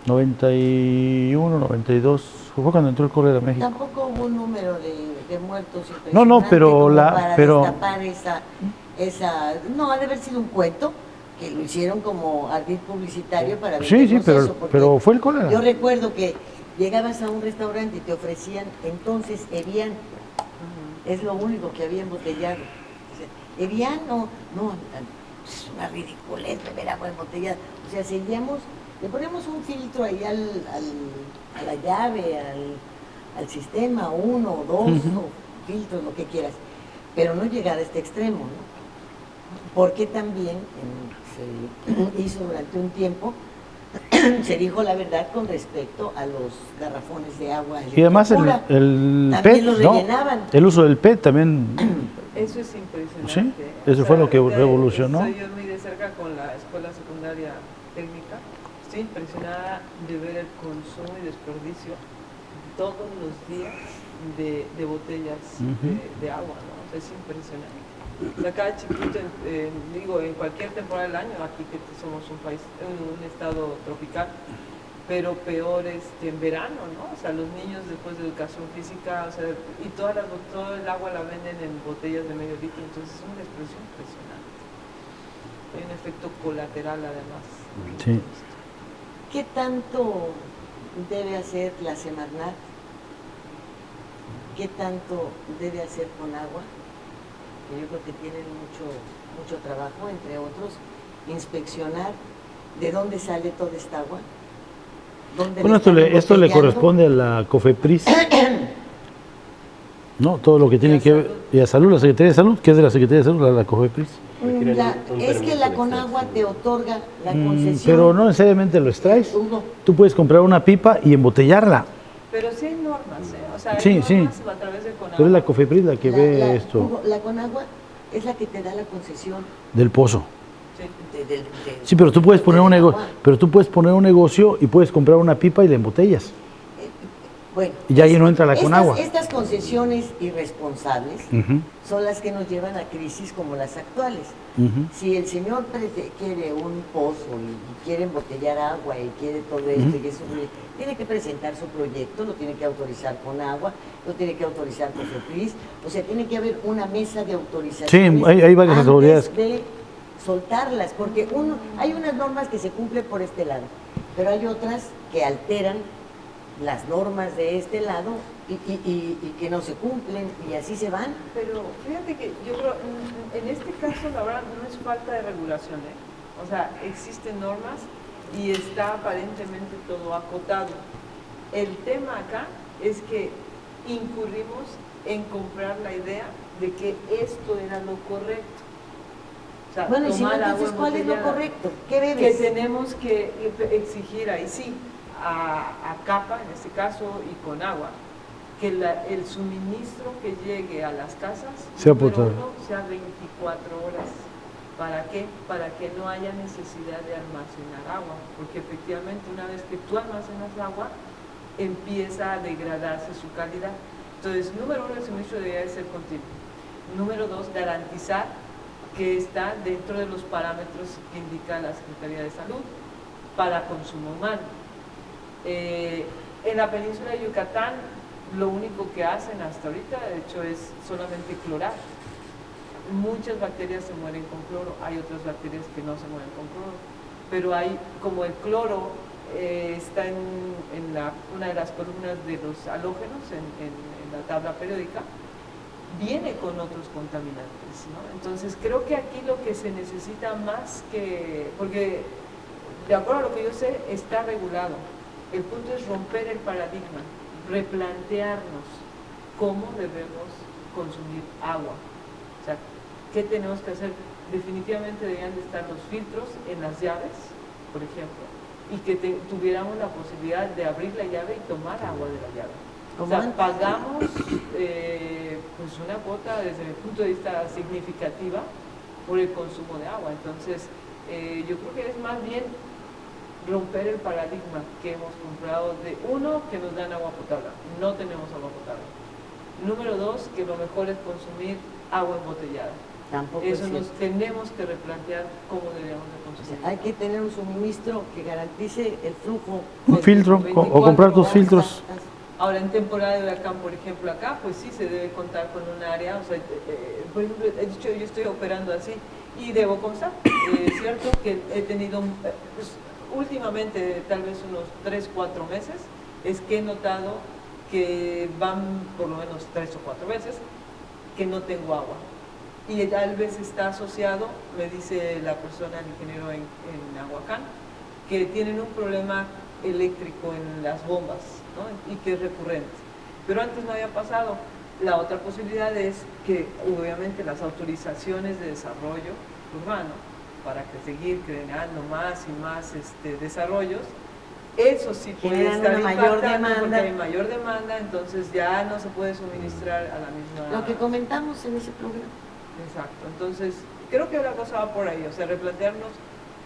91, 92, fue cuando entró el cólera a México. Tampoco hubo un número de muertos impresionante. No, pero para destapar esa... No, ha de haber sido un cuento que lo hicieron como ardid publicitario para vendernos eso, pero fue el cólera. Yo recuerdo que llegabas a un restaurante y te ofrecían entonces Evian, es lo único que había embotellado. Evian no, es una ridiculez beber agua embotellada. O sea, seguíamos, le ponemos un filtro ahí a la llave, al sistema, 1 o 2 filtros, lo que quieras, pero no llegar a este extremo, ¿no? Porque también se hizo durante un tiempo, se dijo la verdad con respecto a los garrafones de agua. Y además el PET, los rellenaban. El uso del PET también. Eso es impresionante. Sí, eso fue lo que revolucionó. Estoy yo muy de cerca con la escuela secundaria técnica. Estoy impresionada de ver el consumo y desperdicio todos los días de botellas de agua, ¿no? O sea, es impresionante. O sea, cada chiquito, en cualquier temporada del año, aquí que somos un país, un estado tropical, pero peor en verano, ¿no? O sea, los niños después de educación física, o sea, y todo el agua la venden en botellas de medio litro, entonces es una expresión impresionante. Hay un efecto colateral además. Sí. ¿Qué tanto debe hacer la Semarnat? ¿Qué tanto debe hacer con agua? Que yo creo que tienen mucho trabajo, entre otros, inspeccionar de dónde sale toda esta agua, dónde Bueno, están esto le embotellando. corresponde a la COFEPRIS, ¿no? Todo lo que tiene que ver, y a Salud, la Secretaría de Salud, que es de la Secretaría de Salud, la COFEPRIS. Es que la CONAGUA te otorga la concesión. Pero no necesariamente lo extraes. Hugo, Tú puedes comprar una pipa y embotellarla. Pero sí hay normas, o sea, hay Sí, sí. normas a través de CONAGUA. Pero es la COFEPRIS la que ve esto Hugo, la CONAGUA es la que te da la concesión del pozo. de Sí, pero tú puedes poner un del negocio, agua. pero tú puedes poner un negocio y puedes comprar una pipa y la embotellas. Bueno, Y ya ahí no entra la CONAGUA. Estas concesiones irresponsables Ujú, son las que nos llevan a crisis como las actuales. ujú. Si el señor quiere un pozo y quiere embotellar agua y quiere todo esto, y eso, tiene que presentar su proyecto, lo tiene que autorizar con agua, lo tiene que autorizar con COFEPRIS, o sea, tiene que haber una mesa de autorización. Sí, hay varias autoridades. De soltarlas, porque hay unas normas que se cumplen por este lado, pero hay otras que alteran las normas de este lado y que no se cumplen y así se van. Pero fíjate que yo creo, en este caso la verdad no es falta de regulación, o sea, existen normas y está aparentemente todo acotado. El tema acá es que incurrimos en comprar la idea de que esto era lo correcto. O sea, Bueno, y si no, tomar agua entonces, ¿cuál es lo embotellada. correcto? ¿Qué Que bebes? tenemos que exigir ahí sí, a CAPA en este caso y con agua, que el suministro que llegue a las casas Sea número potable. uno, sea 24 horas. ¿Para qué? Para que no haya necesidad de almacenar agua, porque efectivamente una vez que tú almacenas agua, empieza a degradarse su calidad. Entonces, número uno, el suministro debería de ser continuo. Número dos, garantizar que está dentro de los parámetros que indica la Secretaría de Salud para consumo humano. En la península de Yucatán, lo único que hacen hasta ahorita, de hecho, es solamente clorar. Muchas bacterias se mueren con cloro, hay otras bacterias que no se mueren con cloro, pero hay, como el cloro está en una de las columnas de los halógenos en la tabla periódica, viene con otros contaminantes, ¿no? Entonces creo que aquí lo que se necesita más que, porque de acuerdo a lo que yo sé, está regulado. El punto es romper el paradigma, replantearnos cómo debemos consumir agua. O sea, ¿qué tenemos que hacer? Definitivamente deberían de estar los filtros en las llaves, por ejemplo, y que tuviéramos la posibilidad de abrir la llave y tomar agua de la llave. O sea, pagamos pues una cuota desde mi punto de vista significativa por el consumo de agua. Entonces, yo creo que es más bien romper el paradigma que hemos comprado de uno, que nos dan agua potable. No tenemos agua potable. Número dos, que lo mejor es consumir agua embotellada. Tampoco Eso es nos cierto. tenemos que replantear cómo deberíamos de O consumir. sea, hay que tener un suministro que garantice el flujo. Un filtro, o comprar tus filtros. Ahora, en temporada de huracán, por ejemplo, acá, pues sí se debe contar con un área, o sea, por ejemplo, he dicho, yo estoy operando así, y debo constar, es cierto que he tenido, pues, últimamente, tal vez unos 3, 4 meses, es que he notado que van por lo menos 3 o 4 veces que no tengo agua. Y tal vez está asociado, me dice la persona, el ingeniero en Ahuacán, que tienen un problema eléctrico en las bombas, ¿no? Y que es recurrente. Pero antes no había pasado. La otra posibilidad es que obviamente las autorizaciones de desarrollo urbano, para que seguir creando más y más desarrollos, eso sí puede Generan estar una mayor impactando porque demanda. hay mayor demanda, entonces ya no se puede suministrar a la misma... Lo que comentamos en ese programa. Exacto, entonces creo que la cosa va por ahí, o sea, replantearnos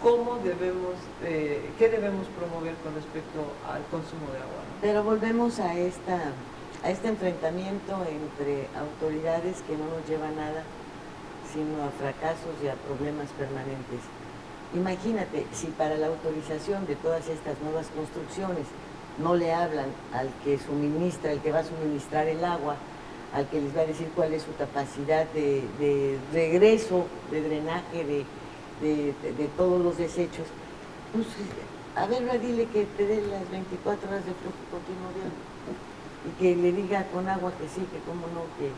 cómo debemos, qué debemos promover con respecto al consumo de agua, ¿no? Pero volvemos a este enfrentamiento entre autoridades que no nos lleva a nada, sino a fracasos y a problemas permanentes. Imagínate, si para la autorización de todas estas nuevas construcciones no le hablan al que suministra, el que va a suministrar el agua, al que les va a decir cuál es su capacidad de regreso, de drenaje, de todos los desechos, pues, a ver, dile que te dé las 24 horas de flujo continuo de agua y que le diga con agua que sí, que cómo no, que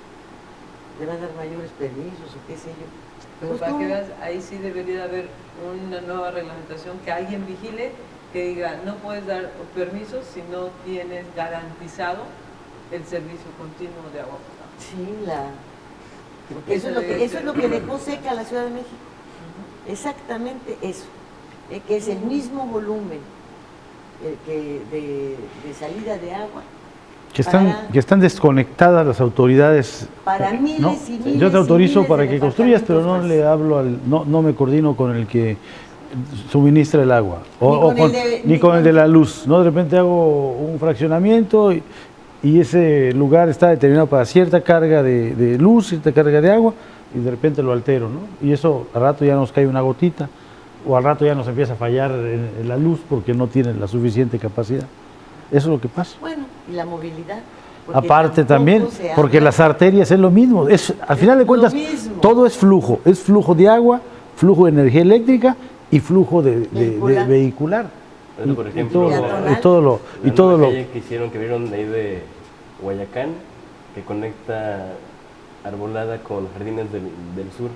le va a dar mayores permisos o qué sé yo. Pero Pues, para ¿cómo? que veas, ahí sí debería haber una nueva reglamentación, que alguien vigile que diga, no puedes dar permisos si no tienes garantizado el servicio continuo de agua potable. Sí, porque eso es lo que dejó seca a la Ciudad de México. Exactamente eso, que es el mismo volumen de salida de agua. Que están desconectadas las autoridades. Para miles, ¿no? y miles. Yo te autorizo miles para que construyas, pero no le hablo no me coordino con el que suministra el agua ni con el de la luz, ¿no? De repente hago un fraccionamiento y ese lugar está determinado para cierta carga de luz, cierta carga de agua, y de repente lo altero, ¿no? Y eso al rato ya nos cae una gotita, o al rato ya nos empieza a fallar en la luz porque no tiene la suficiente capacidad. Eso es lo que pasa. Bueno, y la movilidad. Aparte también, porque las arterias es lo mismo. Al final de cuentas, todo es flujo de agua, flujo de energía eléctrica y flujo de vehicular. Bueno, por ejemplo, y todo lo calle que hicieron, que vieron de ahí de Guayacán, que conecta Arbolada con Jardines del Sur.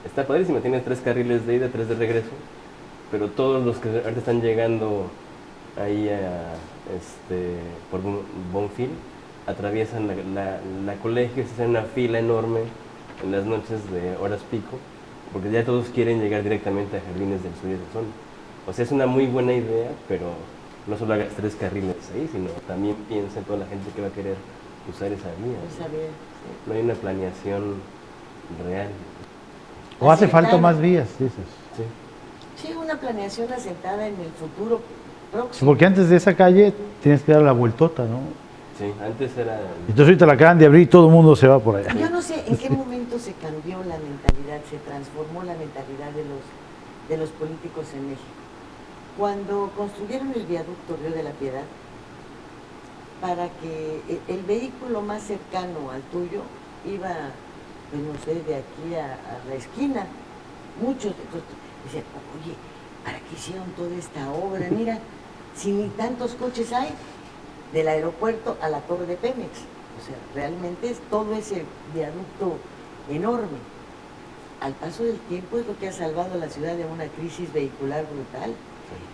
Está padrísima, tiene 3 carriles de ida, 3 de regreso, pero todos los que ahorita están llegando ahí por Bonfil atraviesan la colegio, se hace una fila enorme en las noches de horas pico, porque ya todos quieren llegar directamente a Jardines del Sur y esa zona. O sea, es una muy buena idea, pero no solo hagas 3 carriles ahí, sino también piensa en toda la gente que va a querer usar esa vía. Sí. No hay una planeación real. O hace falta más vías, dices. Sí, una planeación asentada en el futuro próximo. Porque antes de esa calle tienes que dar la vueltota, ¿no? Sí, antes era... Entonces ahorita la acaban de abrir y todo el mundo se va por allá. Yo no sé en qué momento se cambió la mentalidad, se transformó la mentalidad de los políticos en México. Cuando construyeron el viaducto Río de la Piedad, para que el vehículo más cercano al tuyo iba, pues no sé, de aquí a la esquina, muchos decían, oye, ¿para qué hicieron toda esta obra? Mira, si ni tantos coches hay, del aeropuerto a la torre de Pemex. O sea, realmente es todo ese viaducto enorme. Al paso del tiempo es lo que ha salvado a la ciudad de una crisis vehicular brutal.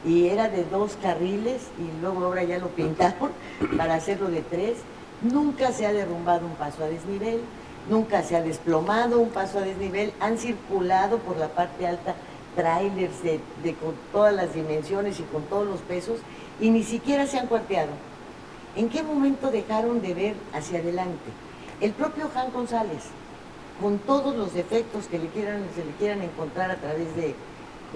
Y era de 2 carriles y luego ahora ya lo pintaron para hacerlo de 3. Nunca se ha derrumbado un paso a desnivel, nunca se ha desplomado un paso a desnivel. Han circulado por la parte alta trailers con todas las dimensiones y con todos los pesos y ni siquiera se han cuarteado. ¿En qué momento dejaron de ver hacia adelante? El propio Jan González, con todos los defectos que se le quieran encontrar a través de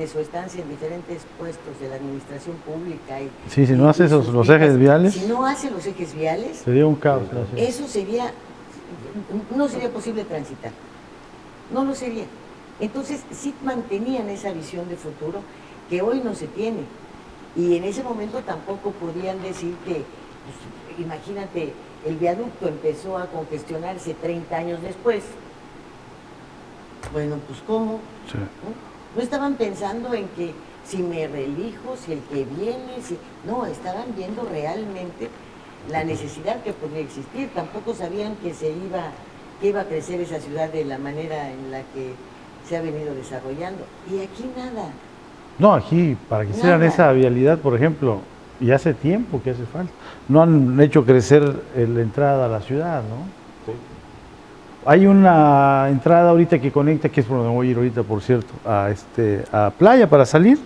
su estancia en diferentes puestos de la administración pública. Sí, si no hace los ejes viales. Si no hace los ejes viales, sería un caos. Eso no sería posible transitar. No lo sería. Entonces, sí mantenían esa visión de futuro que hoy no se tiene. Y en ese momento tampoco podían decir que, pues, imagínate, el viaducto empezó a congestionarse 30 años después. Bueno, pues ¿cómo? Sí. No estaban pensando en que si me reelijo, si el que viene, no, estaban viendo realmente la necesidad que podría existir. Tampoco sabían que iba a crecer esa ciudad de la manera en la que se ha venido desarrollando. Y aquí nada. No, aquí, para que hicieran esa vialidad, por ejemplo, y hace tiempo que hace falta. No han hecho crecer la entrada a la ciudad, ¿no? Sí. Hay una entrada ahorita que conecta, que es por donde voy a ir ahorita, por cierto, a Playa para salir,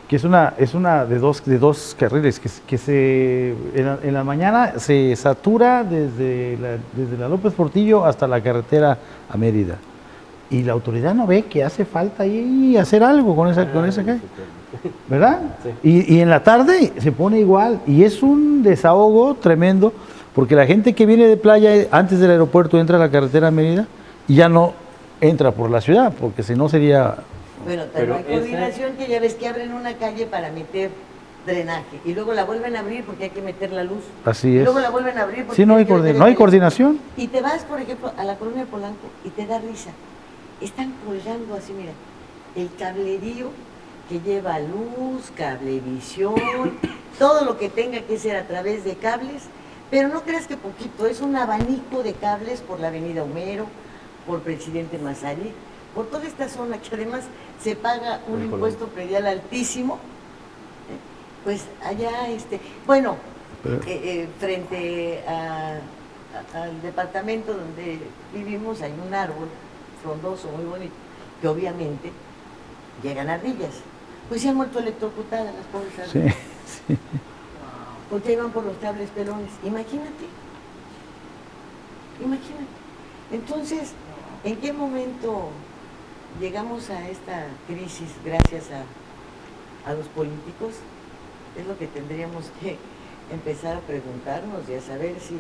que es una de dos carriles, que en la mañana se satura desde la López Portillo hasta la carretera a Mérida. Y la autoridad no ve que hace falta ahí hacer algo con esa calle, ¿verdad? Sí. Y en la tarde se pone igual, y es un desahogo tremendo, porque la gente que viene de Playa antes del aeropuerto entra a la carretera a Mérida y ya no entra por la ciudad, porque si no sería... Bueno, pero hay coordinación que ya ves que abren una calle para meter drenaje y luego la vuelven a abrir porque hay que meter la luz. Así es. Y luego la vuelven a abrir porque sí, no hay coordinación. Y te vas, por ejemplo, a la colonia Polanco y te da risa. Están colgando así, mira, el cablerío que lleva luz, cablevisión, todo lo que tenga que ser a través de cables, pero no creas que poquito, es un abanico de cables por la avenida Homero, por Presidente Mazarik, por toda esta zona que además se paga un impuesto predial altísimo Pues allá, bueno, frente al departamento donde vivimos hay un árbol frondoso, muy bonito, que obviamente llegan ardillas. Pues se han muerto electrocutadas las pobres ardillas. Sí, sí. Porque iban por los cables pelones. Imagínate. Entonces, ¿en qué momento llegamos a esta crisis gracias a los políticos? Es lo que tendríamos que empezar a preguntarnos y a saber si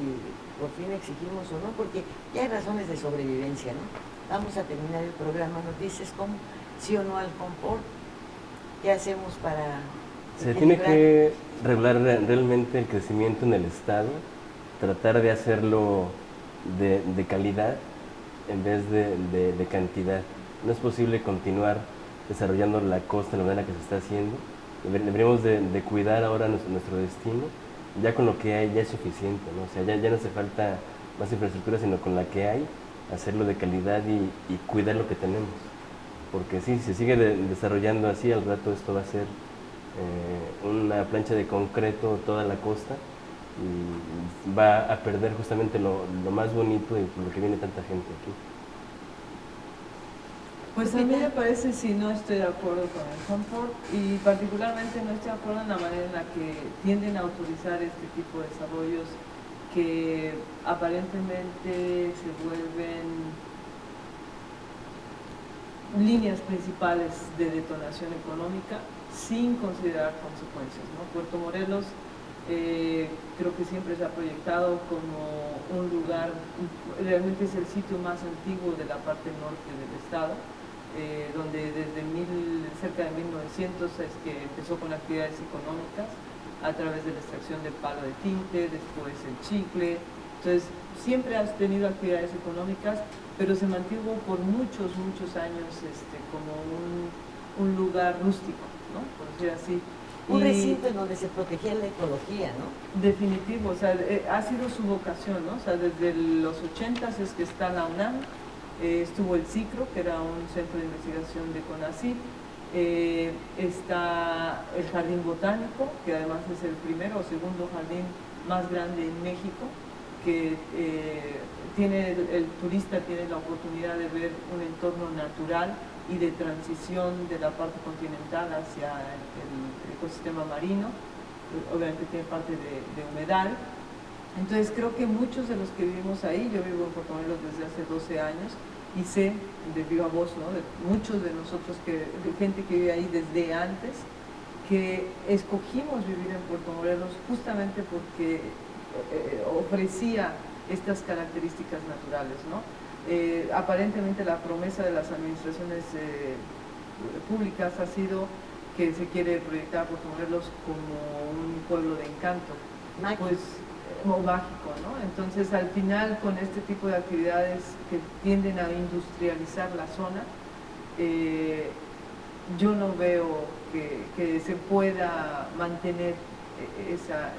por fin exigimos o no, porque ya hay razones de sobrevivencia, ¿no? Vamos a terminar el programa, nos dices cómo, sí o no al confort, ¿qué hacemos para Se tiene que regular realmente el crecimiento en el Estado, tratar de hacerlo de calidad en vez de cantidad. No es posible continuar desarrollando la costa de la manera que se está haciendo. Deberíamos de cuidar ahora nuestro destino. Ya con lo que hay ya es suficiente, ¿no? O sea, ya no hace falta más infraestructura, sino con la que hay, hacerlo de calidad y cuidar lo que tenemos. Porque sí, si se sigue desarrollando así, al rato esto va a ser una plancha de concreto toda la costa y va a perder justamente lo más bonito y por lo que viene tanta gente aquí. Pues a mí me parece, si no estoy de acuerdo con el confort y particularmente no estoy de acuerdo en la manera en la que tienden a autorizar este tipo de desarrollos que aparentemente se vuelven líneas principales de detonación económica sin considerar consecuencias, ¿no? Puerto Morelos creo que siempre se ha proyectado como un lugar, realmente es el sitio más antiguo de la parte norte del estado, donde desde cerca de 1900 es que empezó con actividades económicas a través de la extracción de palo de tinte, después el chicle. Entonces siempre has tenido actividades económicas, pero se mantuvo por muchos años como un lugar rústico, ¿no? Por decir así. Un recinto en donde se protegía la ecología, ¿no? Definitivo, o sea, ha sido su vocación, ¿no? O sea, desde los 80s es que está la UNAM, estuvo el CICRO, que era un centro de investigación de CONACYT, está el Jardín Botánico, que además es el primero o segundo jardín más grande en México, que el turista tiene la oportunidad de ver un entorno natural y de transición de la parte continental hacia el ecosistema marino, obviamente tiene parte de humedal. Entonces creo que muchos de los que vivimos ahí, yo vivo en Puerto Morelos desde hace 12 años y sé de viva voz, ¿no?, de muchos de nosotros, de gente que vive ahí desde antes, que escogimos vivir en Puerto Morelos justamente porque ofrecía estas características naturales, ¿no? Aparentemente la promesa de las administraciones públicas ha sido que se quiere proyectar a Puerto Morelos como un pueblo de encanto, pues mágico, ¿no? Entonces al final con este tipo de actividades que tienden a industrializar la zona, yo no veo que se pueda mantener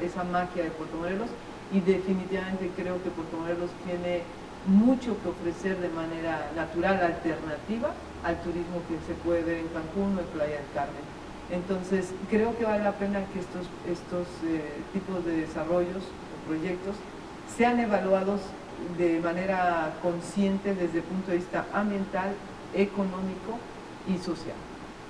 esa magia de Puerto Morelos, y definitivamente creo que Puerto Morelos tiene mucho que ofrecer de manera natural, alternativa al turismo que se puede ver en Cancún o en Playa del Carmen. Entonces creo que vale la pena que estos tipos de desarrollos o proyectos sean evaluados de manera consciente desde el punto de vista ambiental, económico y social.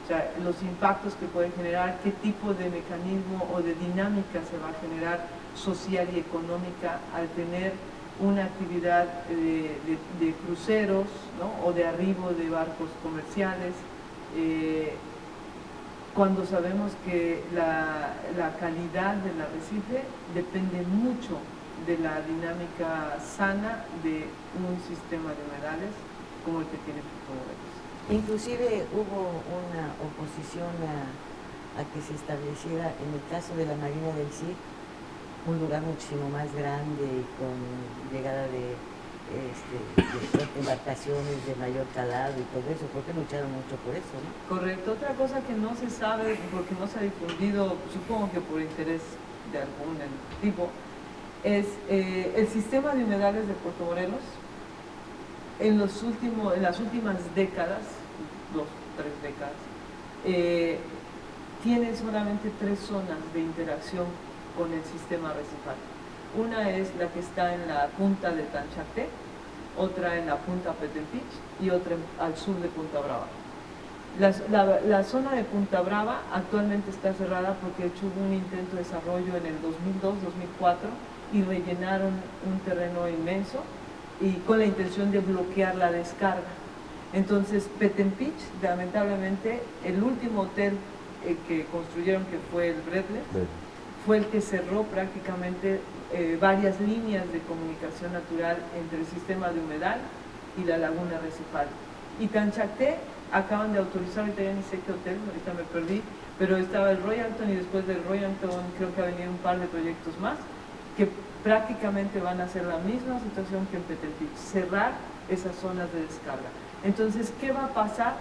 O sea, los impactos que pueden generar, qué tipo de mecanismo o de dinámica se va a generar social y económica al tener una actividad de cruceros, ¿no?, o de arribo de barcos comerciales, cuando sabemos que la calidad del arrecife depende mucho de la dinámica sana de un sistema de humedales como el que tiene Puerto Morelos. Inclusive hubo una oposición a que se estableciera, en el caso de la Marina del Cid, un lugar muchísimo más grande y con llegada de embarcaciones de mayor calado y todo eso, porque lucharon mucho por eso, ¿no? Correcto. Otra cosa que no se sabe, porque no se ha difundido, supongo que por interés de algún tipo, es el sistema de humedales de Puerto Morelos. En las últimas décadas, 2 o 3 décadas, tiene solamente 3 zonas de interacción con el sistema arrecifal. Una es la que está en la punta de Tanchacté, otra en la punta Petempich y otra al sur de Punta Brava. La zona de Punta Brava actualmente está cerrada porque de hecho hubo un intento de desarrollo en el 2002-2004 y rellenaron un terreno inmenso y con la intención de bloquear la descarga. Entonces Petempich, lamentablemente, el último hotel que construyeron, que fue el Bredler, fue el que cerró prácticamente varias líneas de comunicación natural entre el sistema de humedal y la laguna arrecifal. Y Tanchacté acaban de autorizar, ahorita ya ni sé qué hotel, ahorita me perdí, pero estaba el Royalton y después del Royalton creo que ha venido un par de proyectos más que prácticamente van a hacer la misma situación que en Petempich, cerrar esas zonas de descarga. Entonces, ¿qué va a pasar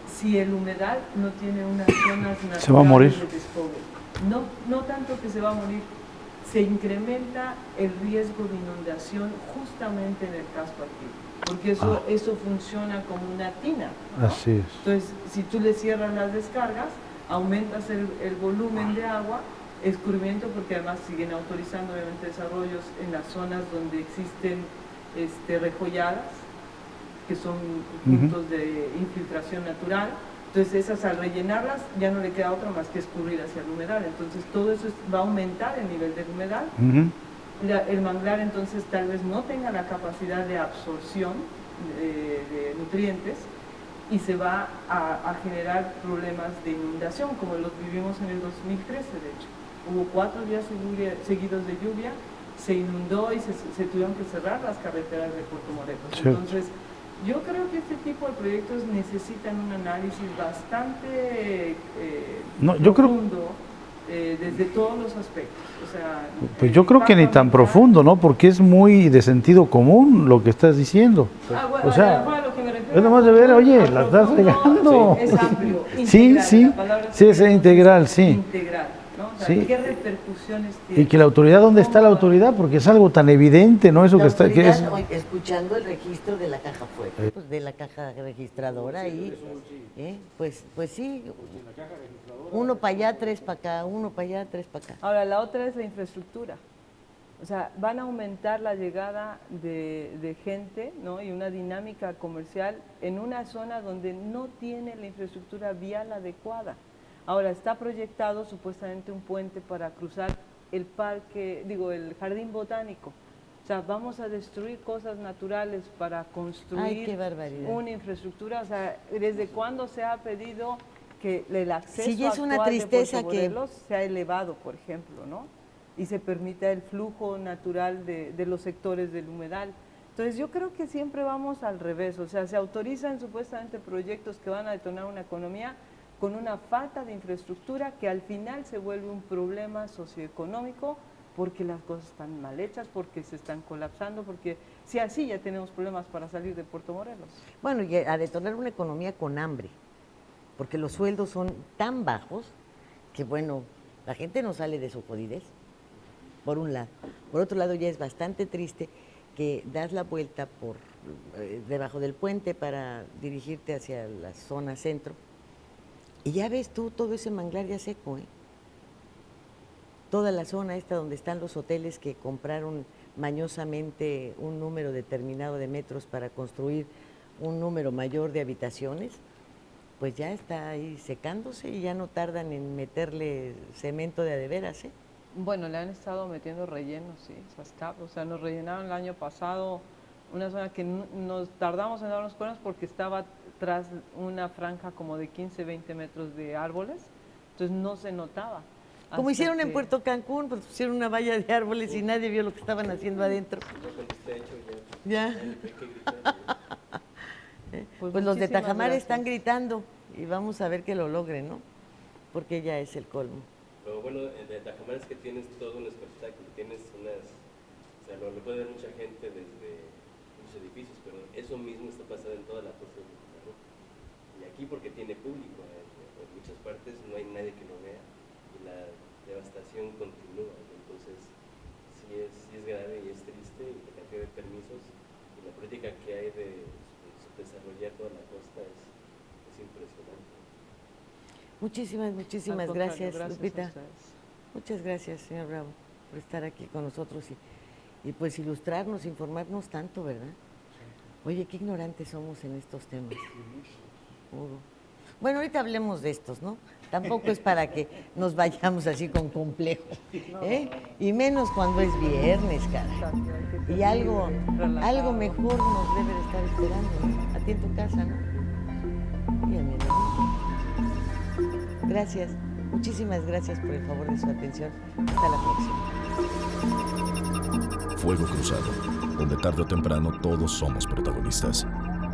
si el humedal no tiene unas zonas naturales se va a morir. de desfogue? No tanto que se va a morir, se incrementa el riesgo de inundación justamente en el casco aquí, porque eso funciona como una tina, ¿no? Así es. Entonces, si tú le cierras las descargas, aumentas el volumen de agua, escurrimiento, porque además siguen autorizando obviamente desarrollos en las zonas donde existen rejolladas, que son puntos de infiltración natural. Entonces esas, al rellenarlas, ya no le queda otra más que escurrir hacia el humedal. Entonces todo eso va a aumentar el nivel del humedal. El manglar entonces tal vez no tenga la capacidad de absorción de nutrientes y se va a generar problemas de inundación, como los vivimos en el 2013, de hecho. Hubo 4 días seguidos de lluvia, se inundó y se tuvieron que cerrar las carreteras de Puerto Morelos. Sí. Entonces, yo creo que este tipo de proyectos necesitan un análisis bastante profundo desde todos los aspectos. O sea, pues yo creo que ni tan profundo, ¿no? Porque es muy de sentido común lo que estás diciendo. Bueno, o sea, lo que me refiero es nomás de ver, oye, la estás regando. Es amplio. Sí, Integral, sí, la palabra sí, es integral, sí. Integral, ¿no? O sea, Sí. ¿qué repercusiones tiene? Y que la autoridad, ¿dónde está la autoridad? Porque es algo tan evidente, ¿no? Eso La que está, que es. autoridad, hoy, escuchando el registro de la caja fuerte, pues de la caja registradora y pues sí, uno para allá, 3 para acá, uno para allá, 3 para acá. Ahora, la otra es la infraestructura. O sea, van a aumentar la llegada de gente, ¿no? Y una dinámica comercial en una zona donde no tiene la infraestructura vial adecuada. Ahora, está proyectado supuestamente un puente para cruzar el el jardín botánico. O sea, vamos a destruir cosas naturales para construir Ay, qué barbaridad. una infraestructura. O sea, ¿desde cuándo se ha pedido que el acceso Sí, es una actual tristeza de Puerto Morelos sea elevado, por ejemplo, ¿no? Y se permita el flujo natural de los sectores del humedal? Entonces yo creo que siempre vamos al revés, o sea, se autorizan supuestamente proyectos que van a detonar una economía con una falta de infraestructura que al final se vuelve un problema socioeconómico porque las cosas están mal hechas, porque se están colapsando, porque si así ya tenemos problemas para salir de Puerto Morelos. Bueno, y a detonar una economía con hambre, porque los sueldos son tan bajos que, bueno, la gente no sale de su jodidez, por un lado. Por otro lado, ya es bastante triste que das la vuelta por debajo del puente para dirigirte hacia la zona centro y ya ves tú todo ese manglar ya seco, toda la zona esta donde están los hoteles que compraron mañosamente un número determinado de metros para construir un número mayor de habitaciones, pues ya está ahí secándose y ya no tardan en meterle cemento de veras, Bueno, le han estado metiendo rellenos, sí, esas capas. O sea, nos rellenaron el año pasado una zona que nos tardamos en darnos cuenta porque estaba tras una franja como de 15, 20 metros de árboles, entonces no se notaba. Como hicieron en Puerto Cancún, pues pusieron una valla de árboles y nadie vio lo que estaban haciendo adentro. Ya. Pues los de Tajamar están gritando y vamos a ver que lo logren, ¿no? Porque ya es el colmo. Lo bueno de Tajamar es que tienes todo un espectáculo, tienes o sea, lo puede ver mucha gente desde muchos edificios, pero eso mismo está pasando en toda la costa de Yucatán, ¿no? Y aquí porque tiene público, en muchas partes no hay nadie que lo vea y la devastación continúa, entonces sí es grave y es triste y la cantidad de permisos y la política que hay de desarrollar toda la costa es impresionante. Muchísimas Al contrario, gracias, a Lupita. ustedes. Muchas gracias, señor Bravo, por estar aquí con nosotros y pues ilustrarnos, informarnos tanto, ¿verdad? Oye, qué ignorantes somos en estos temas. Hugo. Bueno, ahorita hablemos de estos, ¿no? Tampoco es para que nos vayamos así con complejos, ¿eh? Y menos cuando es viernes, caray. Exacto, hay que Y algo relajado. mejor nos debe de estar esperando, ¿no? A ti en tu casa, ¿no? Y a mi hermano. Gracias, muchísimas gracias por el favor de su atención. Hasta la próxima. Fuego Cruzado, donde tarde o temprano todos somos protagonistas.